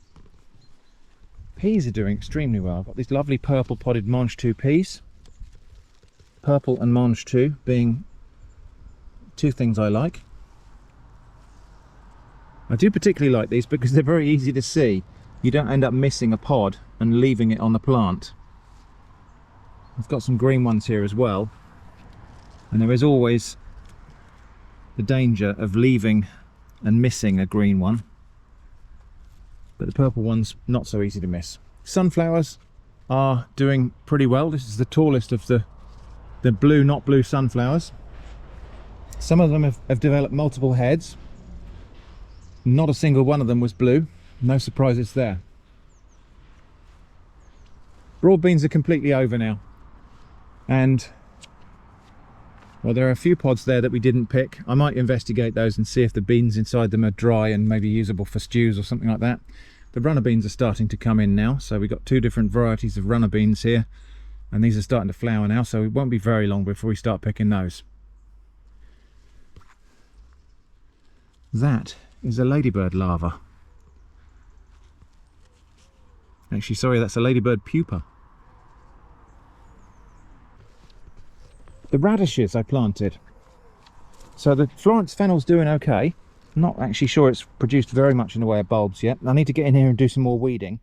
[SPEAKER 3] Peas are doing extremely well. I've got these lovely purple podded Mange 2 peas. Purple and Mange 2 being two things I like. I do particularly like these because they're very easy to see. You don't end up missing a pod and leaving it on the plant. I've got some green ones here as well, and there is always the danger of leaving and missing a green one, but the purple one's not so easy to miss. Sunflowers are doing pretty well. This is the tallest of the blue, not blue sunflowers. Some of them have developed multiple heads. Not a single one of them was blue. No surprises there. Broad beans are completely over now, and well, there are a few pods there that we didn't pick. I might investigate those and see if the beans inside them are dry and maybe usable for stews or something like that. The runner beans are starting to come in now, so we've got two different varieties of runner beans here, and these are starting to flower now, so it won't be very long before we start picking those. That is a ladybird larva. Actually, sorry, that's a ladybird pupa. The radishes I planted. So the Florence fennel's doing okay. Not actually sure it's produced very much in the way of bulbs yet. I need to get in here and do some more weeding.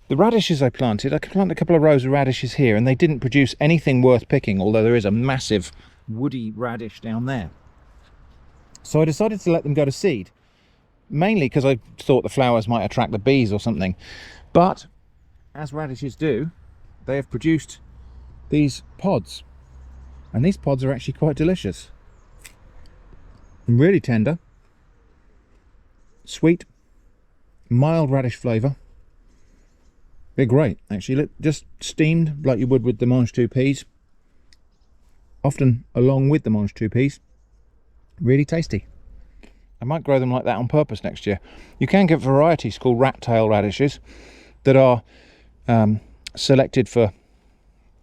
[SPEAKER 3] The radishes I planted a couple of rows of radishes here, and they didn't produce anything worth picking, although there is a massive woody radish down there. So I decided to let them go to seed, mainly because I thought the flowers might attract the bees or something. But as radishes do, they have produced these pods, and these pods are actually quite delicious. Really tender, sweet, mild radish flavour. They're great, actually. Just steamed like you would with the Mange 2 peas, often along with the Mange 2 peas. Really tasty. I might grow them like that on purpose next year. You can get varieties called rat tail radishes that are selected for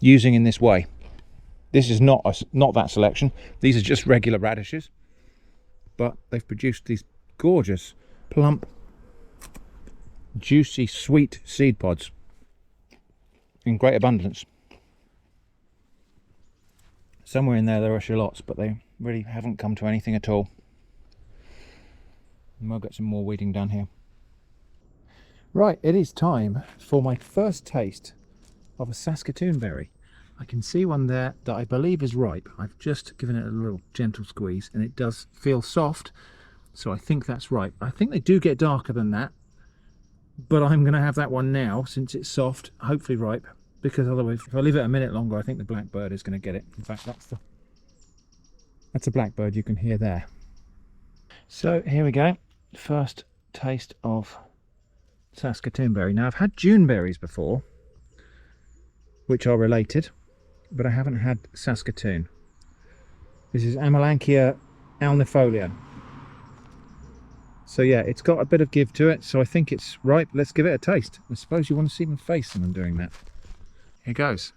[SPEAKER 3] using in this way. This is not that selection. These are just regular radishes, but they've produced these gorgeous, plump, juicy, sweet seed pods in great abundance. Somewhere in there are shallots, but they really haven't come to anything at all. And we'll get some more weeding done here. Right, it is time for my first taste of a Saskatoon berry. I can see one there that I believe is ripe. I've just given it a little gentle squeeze, and it does feel soft
[SPEAKER 1] So I think that's ripe. I think they do get darker than that, but I'm going to have that one now since it's soft, hopefully ripe, because otherwise if I leave it a minute longer I think the blackbird is going to get it. In fact, that's a blackbird you can hear there. So here we go, first taste of Saskatoon berry. Now I've had June berries before, which are related, but I haven't had Saskatoon. This is Amelanchier alnifolia. So yeah, it's got a bit of give to it, so I think it's ripe. Let's give it a taste. I suppose you want to see my face when I'm doing that. Here goes.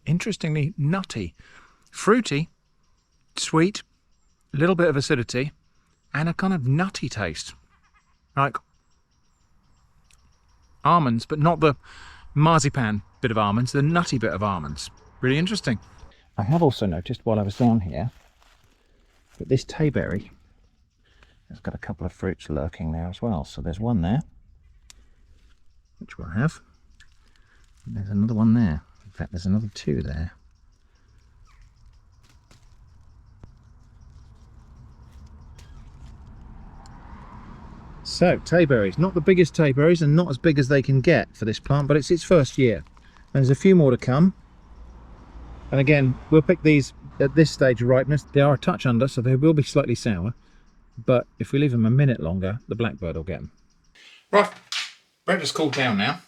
[SPEAKER 1] Interestingly nutty, fruity, sweet, a little bit of acidity, and a kind of nutty taste. Like almonds, but not the marzipan bit of almonds, the nutty bit of almonds. Really interesting. I have also noticed while I was down here that this tayberry has got a couple of fruits lurking there as well. So there's one there, which we'll have. And there's another one there. In fact, there's another two there. So, tayberries, not the biggest tayberries and not as big as they can get for this plant, but it's its first year. And there's a few more to come. And again, we'll pick these at this stage of ripeness. They are a touch under, so they will be slightly sour. But if we leave them a minute longer, the blackbird will get them. Right, bread has cooled down now.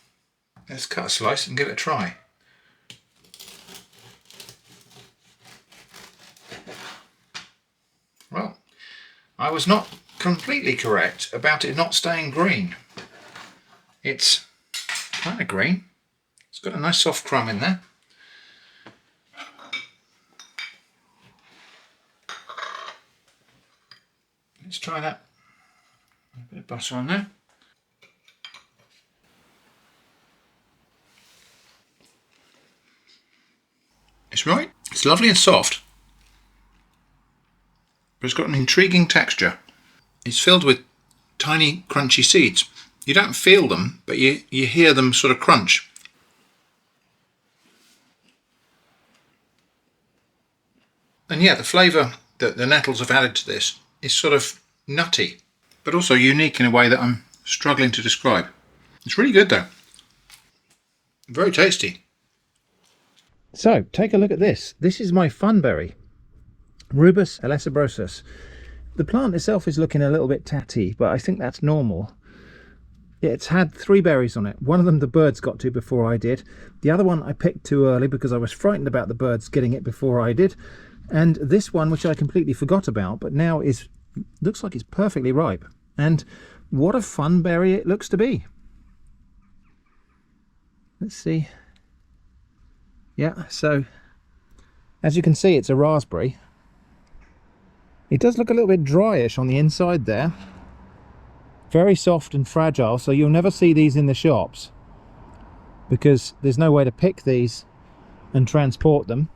[SPEAKER 1] Let's cut a slice and give it a try. Well, I was not completely correct about it not staying green. It's kind of green. It's got a nice soft crumb in there. Let's try that. A bit of butter on there. It's right. It's lovely and soft, but it's got an intriguing texture. It's filled with tiny crunchy seeds. You don't feel them, but you hear them sort of crunch. And yeah, the flavour that the nettles have added to this is sort of nutty, but also unique in a way that I'm struggling to describe. It's really good though. Very tasty. So, take a look at this. This is my funberry, Rubus elesibrosus. The plant itself is looking a little bit tatty, but I think that's normal. It's had 3 berries on it. One of them the birds got to before I did. The other one I picked too early because I was frightened about the birds getting it before I did. And this one, which I completely forgot about, but now looks like it's perfectly ripe. And what a fun berry it looks to be. Let's see. Yeah, so as you can see, it's a raspberry. It does look a little bit dryish on the inside there. Very soft and fragile, so you'll never see these in the shops because there's no way to pick these and transport them.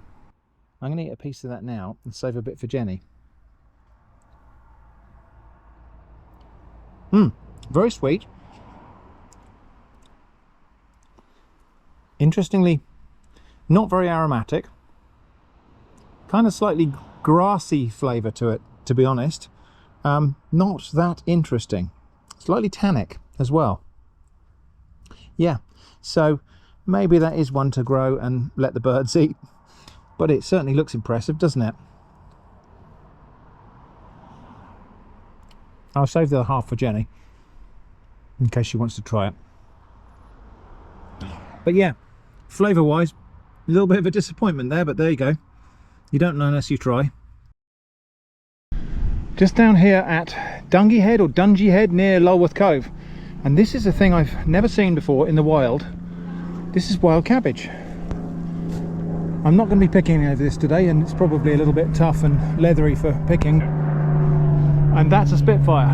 [SPEAKER 1] I'm going to eat a piece of that now and save a bit for Jenny. Very sweet. Interestingly, not very aromatic. Kind of slightly grassy flavour to it, to be honest. Not that interesting. Slightly tannic as well. Yeah, so maybe that is one to grow and let the birds eat. But it certainly looks impressive, doesn't it? I'll save the other half for Jenny in case she wants to try it. But yeah, flavour wise, a little bit of a disappointment there, but there you go. You don't know unless you try. Just down here at Dungy Head or Dungy Head near Lulworth Cove, and this is a thing I've never seen before in the wild. This is wild cabbage. I'm not going to be picking any of this today, and it's probably a little bit tough and leathery for picking. And that's a Spitfire.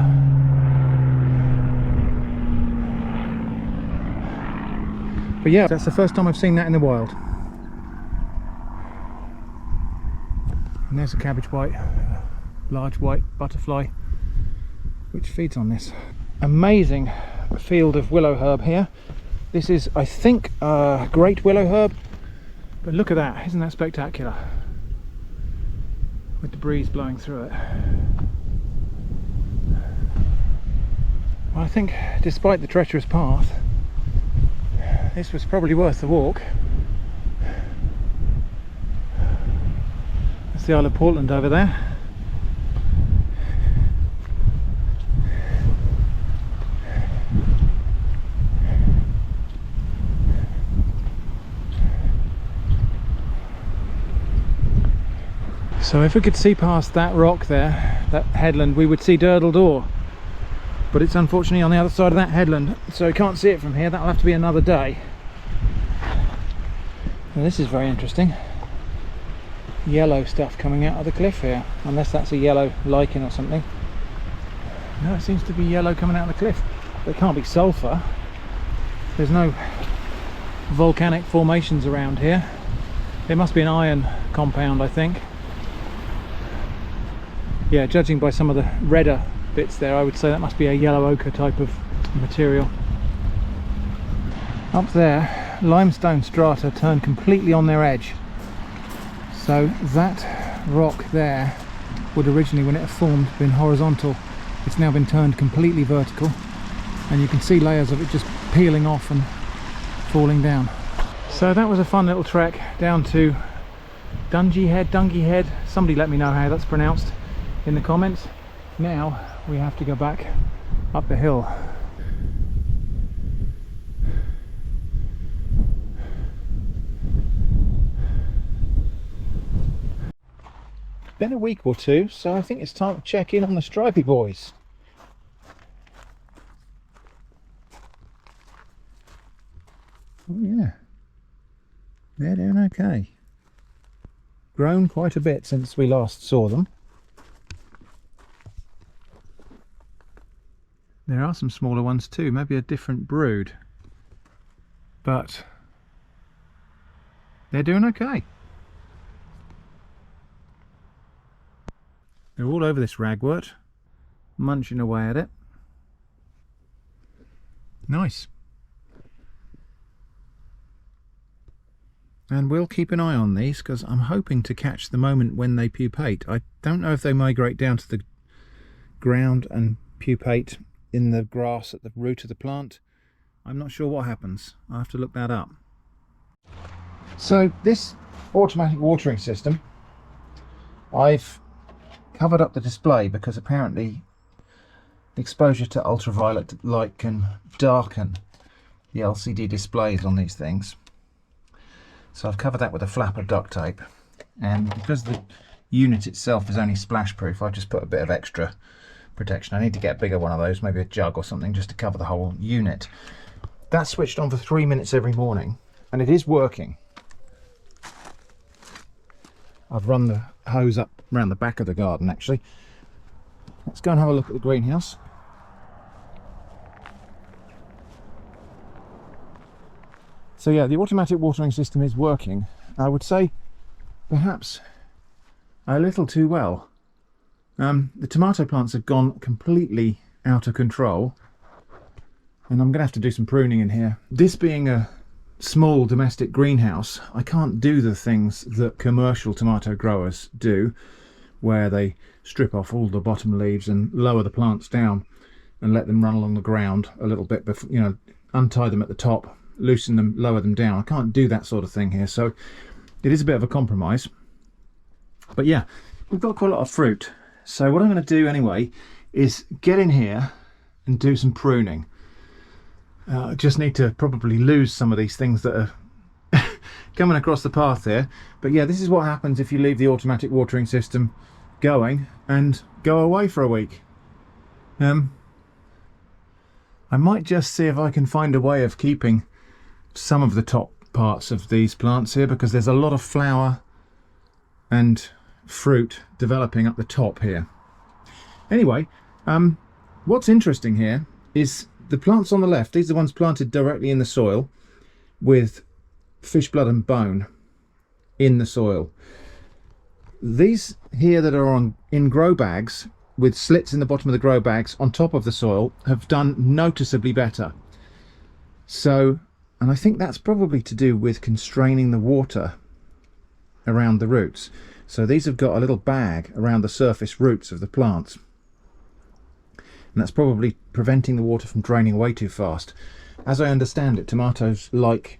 [SPEAKER 1] But yeah, that's the first time I've seen that in the wild. And there's a cabbage white, large white butterfly, which feeds on this. Amazing field of willow herb here. This is, I think, great willow herb. But look at that, isn't that spectacular? With the breeze blowing through it. Well, I think despite the treacherous path, this was probably worth the walk. That's the Isle of Portland over there. So if we could see past that rock there, that headland, we would see Durdle Door. But it's unfortunately on the other side of that headland, so we can't see it from here. That'll have to be another day. And this is very interesting. Yellow stuff coming out of the cliff here, unless that's a yellow lichen or something. No, it seems to be yellow coming out of the cliff. But it can't be sulphur. There's no volcanic formations around here. It must be an iron compound, I think. Yeah, judging by some of the redder bits there, I would say that must be a yellow ochre type of material. Up there, limestone strata turn completely on their edge. So that rock there would originally, when it formed, been horizontal. It's now been turned completely vertical, and you can see layers of it just peeling off and falling down. So that was a fun little trek down to Dungy Head. Somebody let me know how that's pronounced in the comments. Now we have to go back up the hill. Been a week or two, so I think it's time to check in on the Stripey Bois. Oh yeah, they're doing okay. Grown quite a bit since we last saw them. There are some smaller ones too, maybe a different brood, but they're doing okay. They're all over this ragwort, munching away at it. Nice. And we'll keep an eye on these, because I'm hoping to catch the moment when they pupate. I don't know if they migrate down to the ground and pupate in the grass at the root of the plant. I'm not sure what happens. I'll have to look that up. So this automatic watering system, I've covered up the display because apparently exposure to ultraviolet light can darken the LCD displays on these things. So I've covered that with a flap of duct tape, and because the unit itself is only splash proof, I've just put a bit of extra protection. I need to get a bigger one of those, maybe a jug or something, just to cover the whole unit. That's switched on for 3 minutes every morning, and it is working. I've run the hose up around the back of the garden actually. Let's go and have a look at the greenhouse. So yeah, the automatic watering system is working. I would say perhaps a little too well. The tomato plants have gone completely out of control, and I'm going to have to do some pruning in here. This being a small domestic greenhouse, I can't do the things that commercial tomato growers do, where they strip off all the bottom leaves and lower the plants down and let them run along the ground a little bit before, you know, untie them at the top, loosen them, lower them down. I can't do that sort of thing here, so it is a bit of a compromise. But yeah, we've got quite a lot of fruit. So what I'm going to do anyway is get in here and do some pruning. I just need to probably lose some of these things that are coming across the path here. But yeah, this is what happens if you leave the automatic watering system going and go away for a week. I might just see if I can find a way of keeping some of the top parts of these plants here, because there's a lot of flower and fruit developing up the top here. Anyway, what's interesting here is the plants on the left. These are the ones planted directly in the soil with fish blood and bone in the soil. These here that are in grow bags with slits in the bottom of the grow bags on top of the soil have done noticeably better. So, and I think that's probably to do with constraining the water
[SPEAKER 3] around the roots. So these have got a little bag around the surface roots of the plants. And that's probably preventing the water from draining away too fast. As I understand it, tomatoes like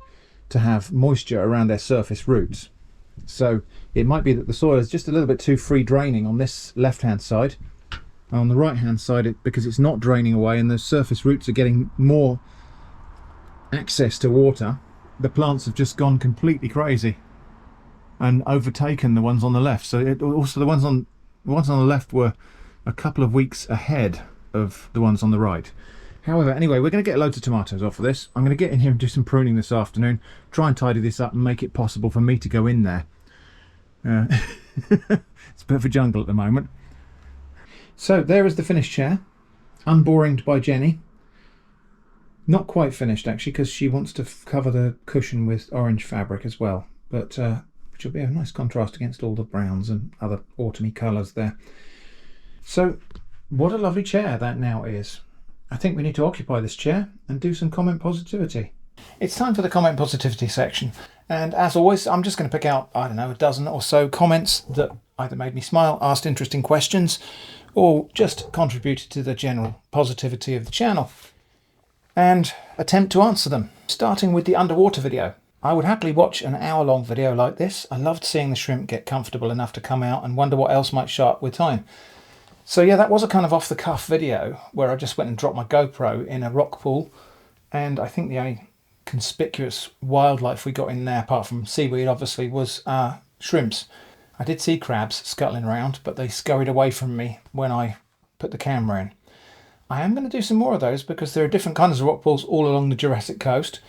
[SPEAKER 3] to have moisture around their surface roots. So it might be that the soil is just a little bit too free draining on this left hand side. On the right hand side, because it's not draining away and the surface roots are getting more access to water, the plants have just gone completely crazy and overtaken the ones on the left. So also the ones on the left were a couple of weeks ahead of the ones on the right. However, anyway, we're going to get loads of tomatoes off of this. I'm going to get in here and do some pruning this afternoon, try and tidy this up and make it possible for me to go in there. It's a bit of a jungle at the moment. So there is the finished chair, unboringed by Jenny. Not quite finished actually, because she wants to cover the cushion with orange fabric as well, but which will be a nice contrast against all the browns and other autumny colours there. So what a lovely chair that now is. I think we need to occupy this chair and do some comment positivity. It's time for the comment positivity section, and as always I'm just going to pick out, I don't know, a dozen or so comments that either made me smile, asked interesting questions, or just contributed to the general positivity of the channel, and attempt to answer them. Starting with the underwater video. I would happily watch an hour-long video like this. I loved seeing the shrimp get comfortable enough to come out and wonder what else might show up with time. So yeah, that was a kind of off-the-cuff video where I just went and dropped my GoPro in a rock pool, and I think the only conspicuous wildlife we got in there, apart from seaweed obviously, was shrimps. I did see crabs scuttling around, but they scurried away from me when I put the camera in. I am going to do some more of those because there are different kinds of rock pools all along the Jurassic coast,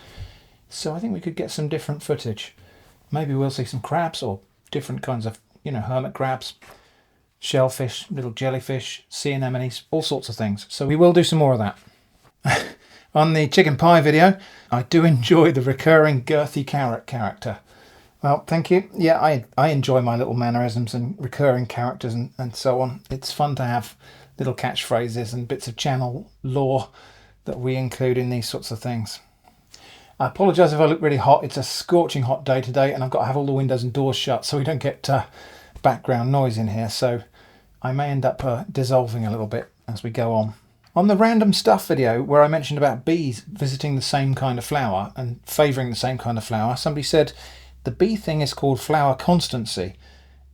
[SPEAKER 3] so I think we could get some different footage. Maybe we'll see some crabs or different kinds of, you know, hermit crabs, shellfish, little jellyfish, sea anemones, all sorts of things. So we will do some more of that. On the chicken pie video, I do enjoy the recurring girthy carrot character. Well, thank you. Yeah, I enjoy my little mannerisms and recurring characters and so on. It's fun to have little catchphrases and bits of channel lore that we include in these sorts of things. I apologise if I look really hot. It's a scorching hot day today and I've got to have all the windows and doors shut so we don't get background noise in here. So I may end up dissolving a little bit as we go on. On the random stuff video where I mentioned about bees visiting the same kind of flower and favouring the same kind of flower, somebody said the bee thing is called flower constancy.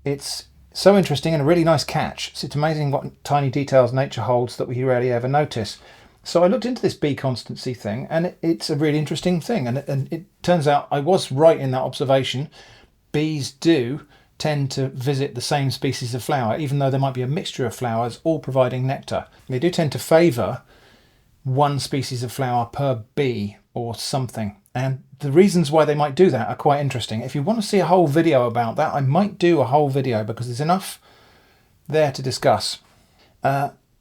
[SPEAKER 3] It's so interesting and a really nice catch. So it's amazing what tiny details nature holds that we rarely ever notice. So I looked into this bee constancy thing, and it's a really interesting thing. And it turns out I was right in that observation. Bees do tend to visit the same species of flower, even though there might be a mixture of flowers all providing nectar. They do tend to favour one species of flower per bee or something. And the reasons why they might do that are quite interesting. If you want to see a whole video about that, I might do a whole video because there's enough there to discuss.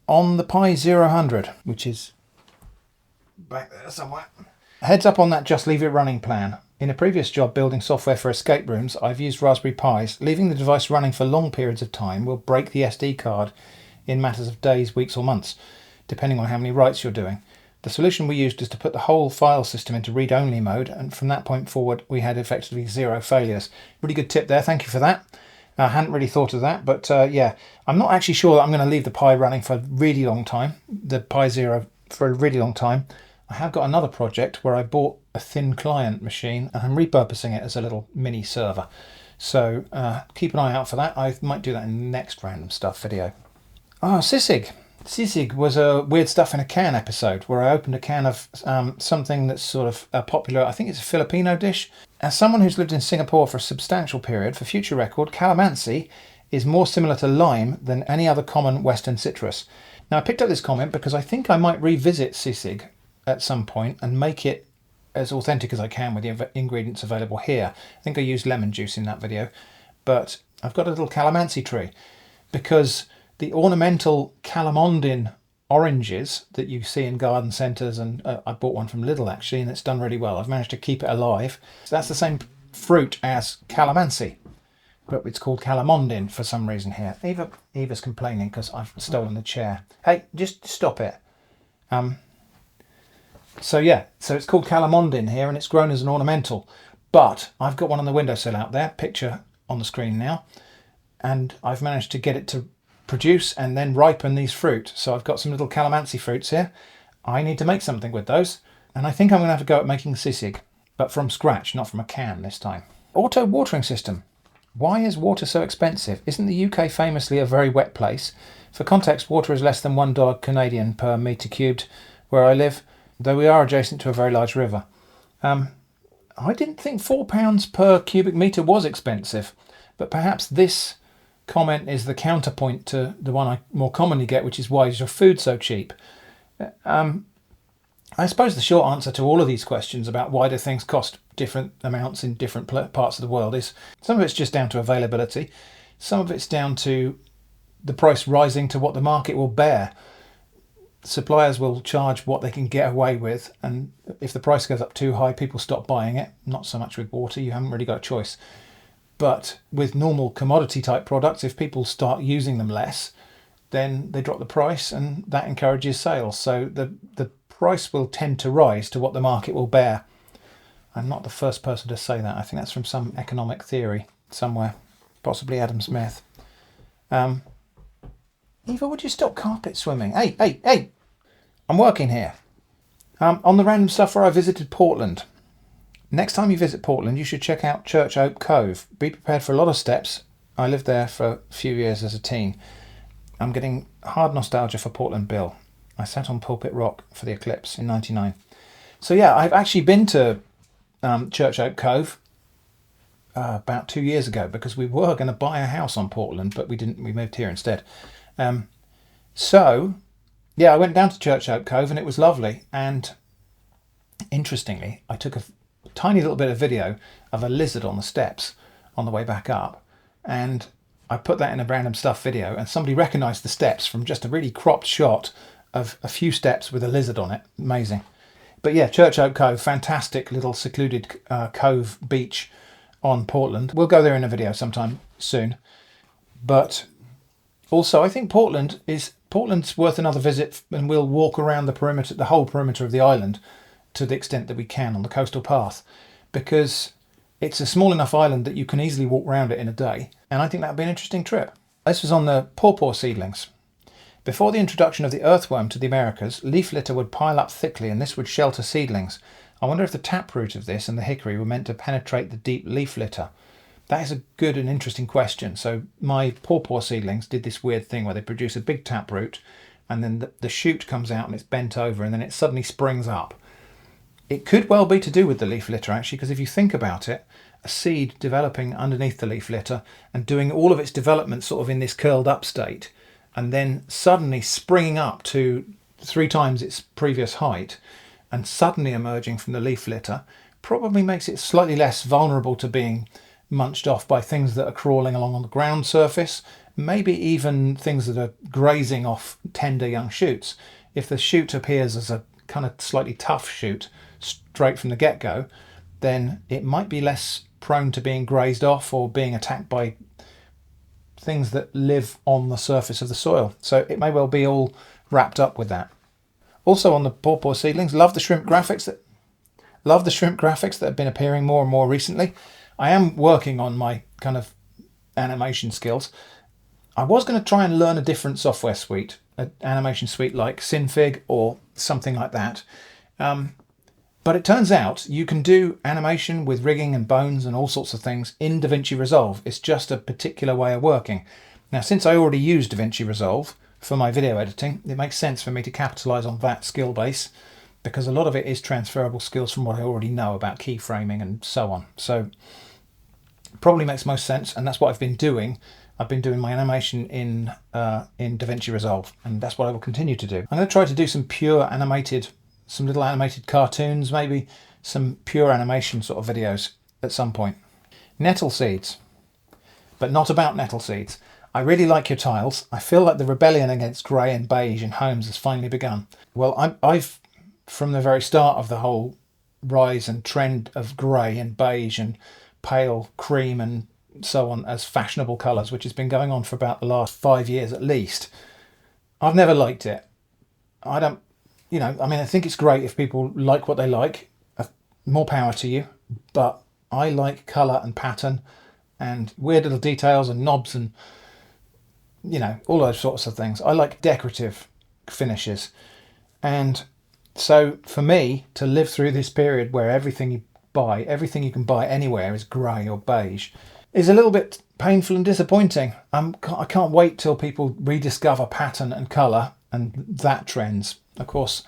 [SPEAKER 3] On the Pi 000, which is back there somewhere. Heads up on that just leave it running plan. In a previous job building software for escape rooms, I've used Raspberry Pis. Leaving the device running for long periods of time will break the SD card in matters of days, weeks or months, depending on how many writes you're doing. The solution we used is to put the whole file system into read-only mode, and from that point forward we had effectively 0 failures. Really good tip there, thank you for that. I hadn't really thought of that, but yeah, I'm not actually sure that I'm going to leave the Pi running for a really long time, the Pi Zero for a really long time. I have got another project where I bought a thin client machine and I'm repurposing it as a little mini server. So keep an eye out for that. I might do that in the next random stuff video. Oh, Sisig. Sisig was a weird stuff in a can episode where I opened a can of something that's sort of popular. I think it's a Filipino dish. As someone who's lived in Singapore for a substantial period, for future record, calamansi is more similar to lime than any other common Western citrus. Now I picked up this comment because I think I might revisit sisig at some point and make it as authentic as I can with the ingredients available here. I think I used lemon juice in that video, but I've got a little calamansi tree because the ornamental calamondin oranges that you see in garden centres, and I bought one from Lidl actually, and it's done really well. I've managed to keep it alive. So that's the same fruit as calamansi, but it's called calamondin for some reason here. Eva's complaining because I've stolen the chair. Hey, just stop it. So yeah, so it's called calamondin here, and it's grown as an ornamental. But I've got one on the windowsill out there, picture on the screen now, and I've managed to get it to produce and then ripen these fruit. So I've got some little calamansi fruits here. I need to make something with those, and I think I'm going to have to go at making sisig, but from scratch, not from a can this time. Auto watering system. Why is water so expensive? Isn't the UK famously a very wet place? For context, water is less than $1 Canadian per metre cubed where I live, though we are adjacent to a very large river. I didn't think £4 per cubic metre was expensive, but perhaps this comment is the counterpoint to the one I more commonly get, which is why is your food so cheap? I suppose the short answer to all of these questions about why do things cost different amounts in different parts of the world is some of it's just down to availability, some of it's down to the price rising to what the market will bear. Suppliers will charge what they can get away with, and if the price goes up too high, people stop buying it. Not so much with water, you haven't really got a choice. But with normal commodity type products, if people start using them less, then they drop the price and that encourages sales. So the price will tend to rise to what the market will bear. I'm not the first person to say that. I think that's from some economic theory somewhere, possibly Adam Smith. Eva, would you stop carpet swimming? Hey! I'm working here. On the random stuff where I visited Portland. Next time you visit Portland, you should check out Church Oak Cove. Be prepared for a lot of steps. I lived there for a few years as a teen. I'm getting hard nostalgia for Portland Bill. I sat on Pulpit Rock for the eclipse in '99. So yeah, I've actually been to Church Oak Cove about 2 years ago because we were going to buy a house on Portland, but we didn't. We moved here instead. So yeah, I went down to Church Oak Cove and it was lovely. And interestingly, I took a tiny little bit of video of a lizard on the steps on the way back up, and I put that in a random stuff video, and somebody recognized the steps from just a really cropped shot of a few steps with a lizard on it. Amazing. But yeah, Church Oak Cove, fantastic little secluded cove beach on Portland. We'll go there in a video sometime soon. But also, I think Portland's worth another visit, and we'll walk around the perimeter, the whole perimeter of the island, to the extent that we can on the coastal path, because it's a small enough island that you can easily walk around it in a day, and I think that'd be an interesting trip. This was on the pawpaw seedlings. Before the introduction of the earthworm to the Americas, leaf litter would pile up thickly, and this would shelter seedlings. I wonder if the taproot of this and the hickory were meant to penetrate the deep leaf litter. That is a good and interesting question. So my pawpaw seedlings did this weird thing where they produce a big taproot, and then the shoot comes out and it's bent over, and then it suddenly springs up. It could well be to do with the leaf litter, actually, because if you think about it, a seed developing underneath the leaf litter and doing all of its development sort of in this curled up state, and then suddenly springing up to 3 times its previous height and suddenly emerging from the leaf litter, probably makes it slightly less vulnerable to being munched off by things that are crawling along on the ground surface, maybe even things that are grazing off tender young shoots. If the shoot appears as a kind of slightly tough shoot straight from the get-go, then it might be less prone to being grazed off or being attacked by things that live on the surface of the soil. So it may well be all wrapped up with that. Also on the pawpaw seedlings, love the shrimp graphics that have been appearing more and more recently. I am working on my kind of animation skills. I was going to try and learn a different software suite, an animation suite like Synfig or something like that. But it turns out you can do animation with rigging and bones and all sorts of things in DaVinci Resolve. It's just a particular way of working. Now, since I already use DaVinci Resolve for my video editing, it makes sense for me to capitalize on that skill base, because a lot of it is transferable skills from what I already know about keyframing and so on. So probably makes most sense, and that's what I've been doing. I've been doing my animation in DaVinci Resolve, and that's what I will continue to do. I'm going to try to do some pure animated, some little animated cartoons, maybe some pure animation sort of videos at some point. Nettle seeds, but not about nettle seeds. I really like your tiles. I feel like the rebellion against grey and beige in homes has finally begun. Well, I've from the very start of the whole rise and trend of grey and beige and pale cream and so on as fashionable colours, which has been going on for about the last 5 years at least, I've never liked it. I don't, I think it's great if people like what they like, more power to you, but I like colour and pattern, and weird little details and knobs and, you know, all those sorts of things. I like decorative finishes. And so for me to live through this period where everything you can buy anywhere is grey or beige, is a little bit painful and disappointing. I can't wait till people rediscover pattern and colour and that trends. Of course,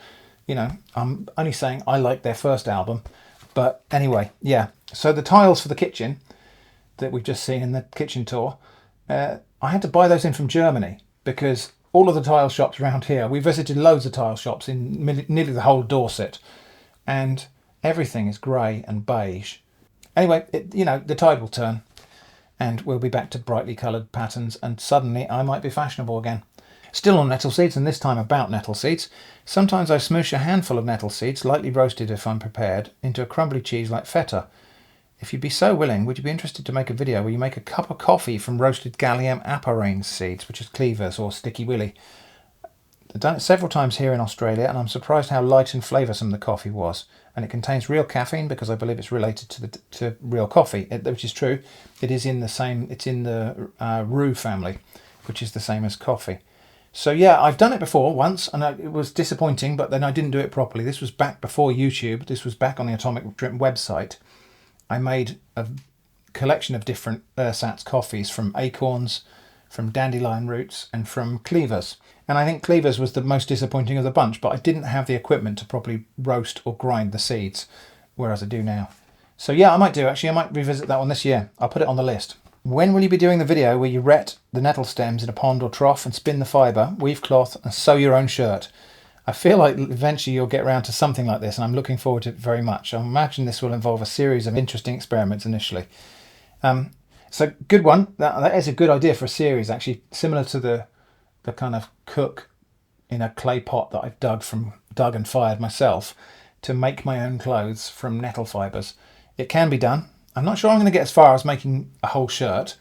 [SPEAKER 3] you know, I'm only saying I like their first album. But anyway, yeah. So the tiles for the kitchen that we've just seen in the kitchen tour, I had to buy those in from Germany because all of the tile shops around here, we visited loads of tile shops in nearly the whole Dorset, and everything is grey and beige. Anyway, you know, the tide will turn and we'll be back to brightly coloured patterns, and suddenly I might be fashionable again. Still on nettle seeds, and this time about nettle seeds. Sometimes I smoosh a handful of nettle seeds, lightly roasted if I'm prepared, into a crumbly cheese like feta. If you'd be so willing, would you be interested to make a video where you make a cup of coffee from roasted Gallium apparane seeds, which is cleavers or sticky willy? I've done it several times here in Australia, and I'm surprised how light and flavoursome the coffee was. And it contains real caffeine because I believe it's related to real coffee, which is true. It is in the same. It's in the rue family, which is the same as coffee. So yeah, I've done it before once, and it was disappointing. But then I didn't do it properly. This was back before YouTube. This was back on the Atomic Drip website. I made a collection of different ersatz coffees from acorns, from dandelion roots, and from cleavers. And I think cleavers was the most disappointing of the bunch, but I didn't have the equipment to properly roast or grind the seeds, whereas I do now. So yeah, I might revisit that one this year. I'll put it on the list. When will you be doing the video where you ret the nettle stems in a pond or trough and spin the fibre, weave cloth, and sew your own shirt? I feel like eventually you'll get around to something like this, and I'm looking forward to it very much. I imagine this will involve a series of interesting experiments initially. So good one. That is a good idea for a series, actually, similar to the kind of cook in a clay pot that I've dug and fired myself to make my own clothes from nettle fibres. It can be done. I'm not sure I'm going to get as far as making a whole shirt,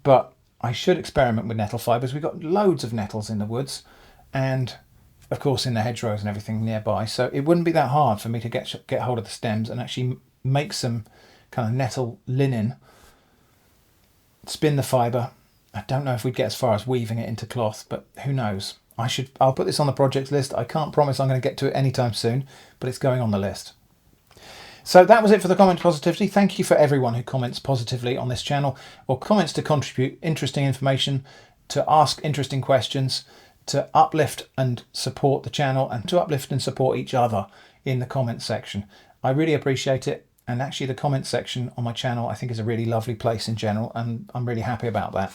[SPEAKER 3] but I should experiment with nettle fibres. We've got loads of nettles in the woods, and of course in the hedgerows and everything nearby, so it wouldn't be that hard for me to get hold of the stems and actually make some kind of nettle linen, spin the fibre. I don't know if we'd get as far as weaving it into cloth, but who knows. I'll put this on the project list. I can't promise I'm going to get to it anytime soon, but it's going on the list. So that was it for the comment positivity. Thank you for everyone who comments positively on this channel, or comments to contribute interesting information, to ask interesting questions, to uplift and support the channel, and to uplift and support each other in the comment section. I really appreciate it. And actually the comment section on my channel I think is a really lovely place in general, and I'm really happy about that.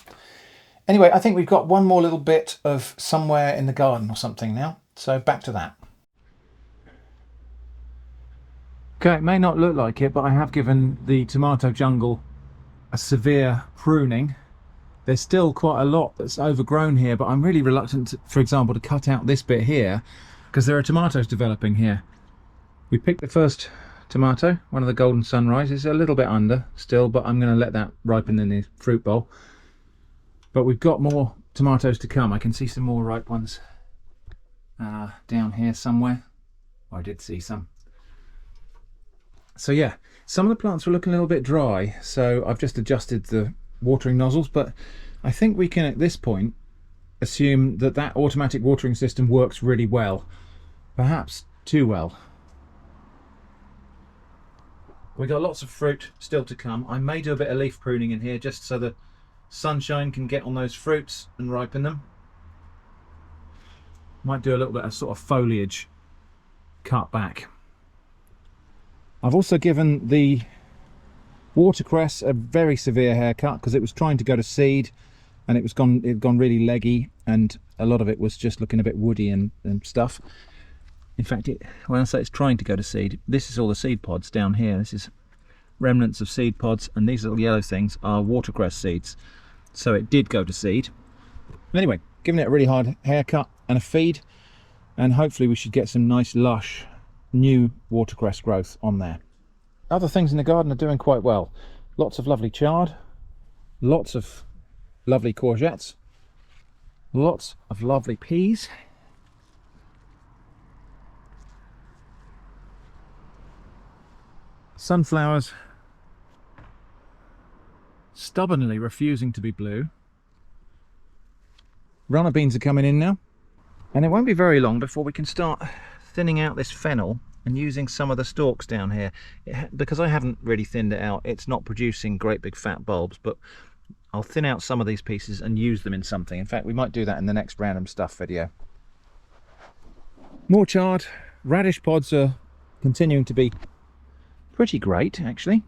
[SPEAKER 3] Anyway, I think we've got one more little bit of somewhere in the garden or something now. So back to that. Okay, it may not look like it, but I have given the tomato jungle a severe pruning. There's still quite a lot that's overgrown here, but I'm really reluctant, for example, to cut out this bit here because there are tomatoes developing here. We picked the first tomato, one of the golden sunrise. It's a little bit under still, but I'm going to let that ripen in the fruit bowl. But we've got more tomatoes to come. I can see some more ripe ones down here somewhere. I did see some. So yeah, some of the plants were looking a little bit dry, so I've just adjusted the watering nozzles, but I think we can at this point assume that that automatic watering system works really well, perhaps too well. We got lots of fruit still to come. I may do a bit of leaf pruning in here just so the sunshine can get on those fruits and ripen them. Might do a little bit of sort of foliage cut back. I've also given the watercress a very severe haircut because it was trying to go to seed, and it had gone really leggy, and a lot of it was just looking a bit woody and stuff. In fact, when I say it's trying to go to seed, this is all the seed pods down here. This is remnants of seed pods, and these little yellow things are watercress seeds. So it did go to seed. Anyway, giving it a really hard haircut and a feed, and hopefully we should get some nice lush new watercress growth on there. Other things in the garden are doing quite well. Lots of lovely chard, lots of lovely courgettes, lots of lovely peas, sunflowers,
[SPEAKER 1] stubbornly refusing to be blue. Runner beans are coming in now. And it won't be very long before we can start thinning out this fennel and using some of the stalks down here. Because I haven't really thinned it out, it's not producing great big fat bulbs, but I'll thin out some of these pieces and use them in something. In fact, we might do that in the next random stuff video. More chard. Radish pods are continuing to be pretty great, actually.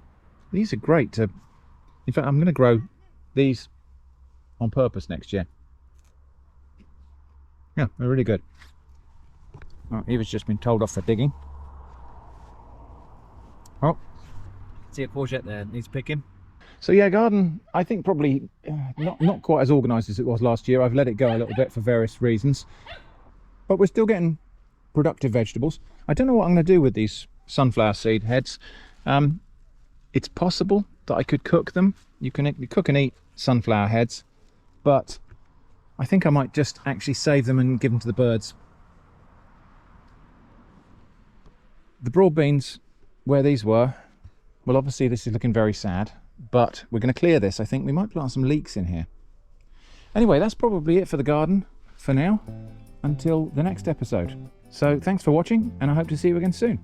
[SPEAKER 1] These are great to... In fact, I'm going to grow these on purpose next year. Yeah, they're really good. Oh, Eva's just been told off for digging. Oh, see a courgette there, needs picking. So yeah, garden, I think probably not quite as organised as it was last year. I've let it go a little bit for various reasons. But we're still getting productive vegetables. I don't know what I'm going to do with these sunflower seed heads. It's possible that I could cook them. You can cook and eat sunflower heads, but I think I might just actually save them and give them to the birds. The broad beans, where these were, well, obviously this is looking very sad, but we're going to clear this. I think we might plant some leeks in here. Anyway, that's probably it for the garden for now, until the next episode. So thanks for watching, and I hope to see you again soon.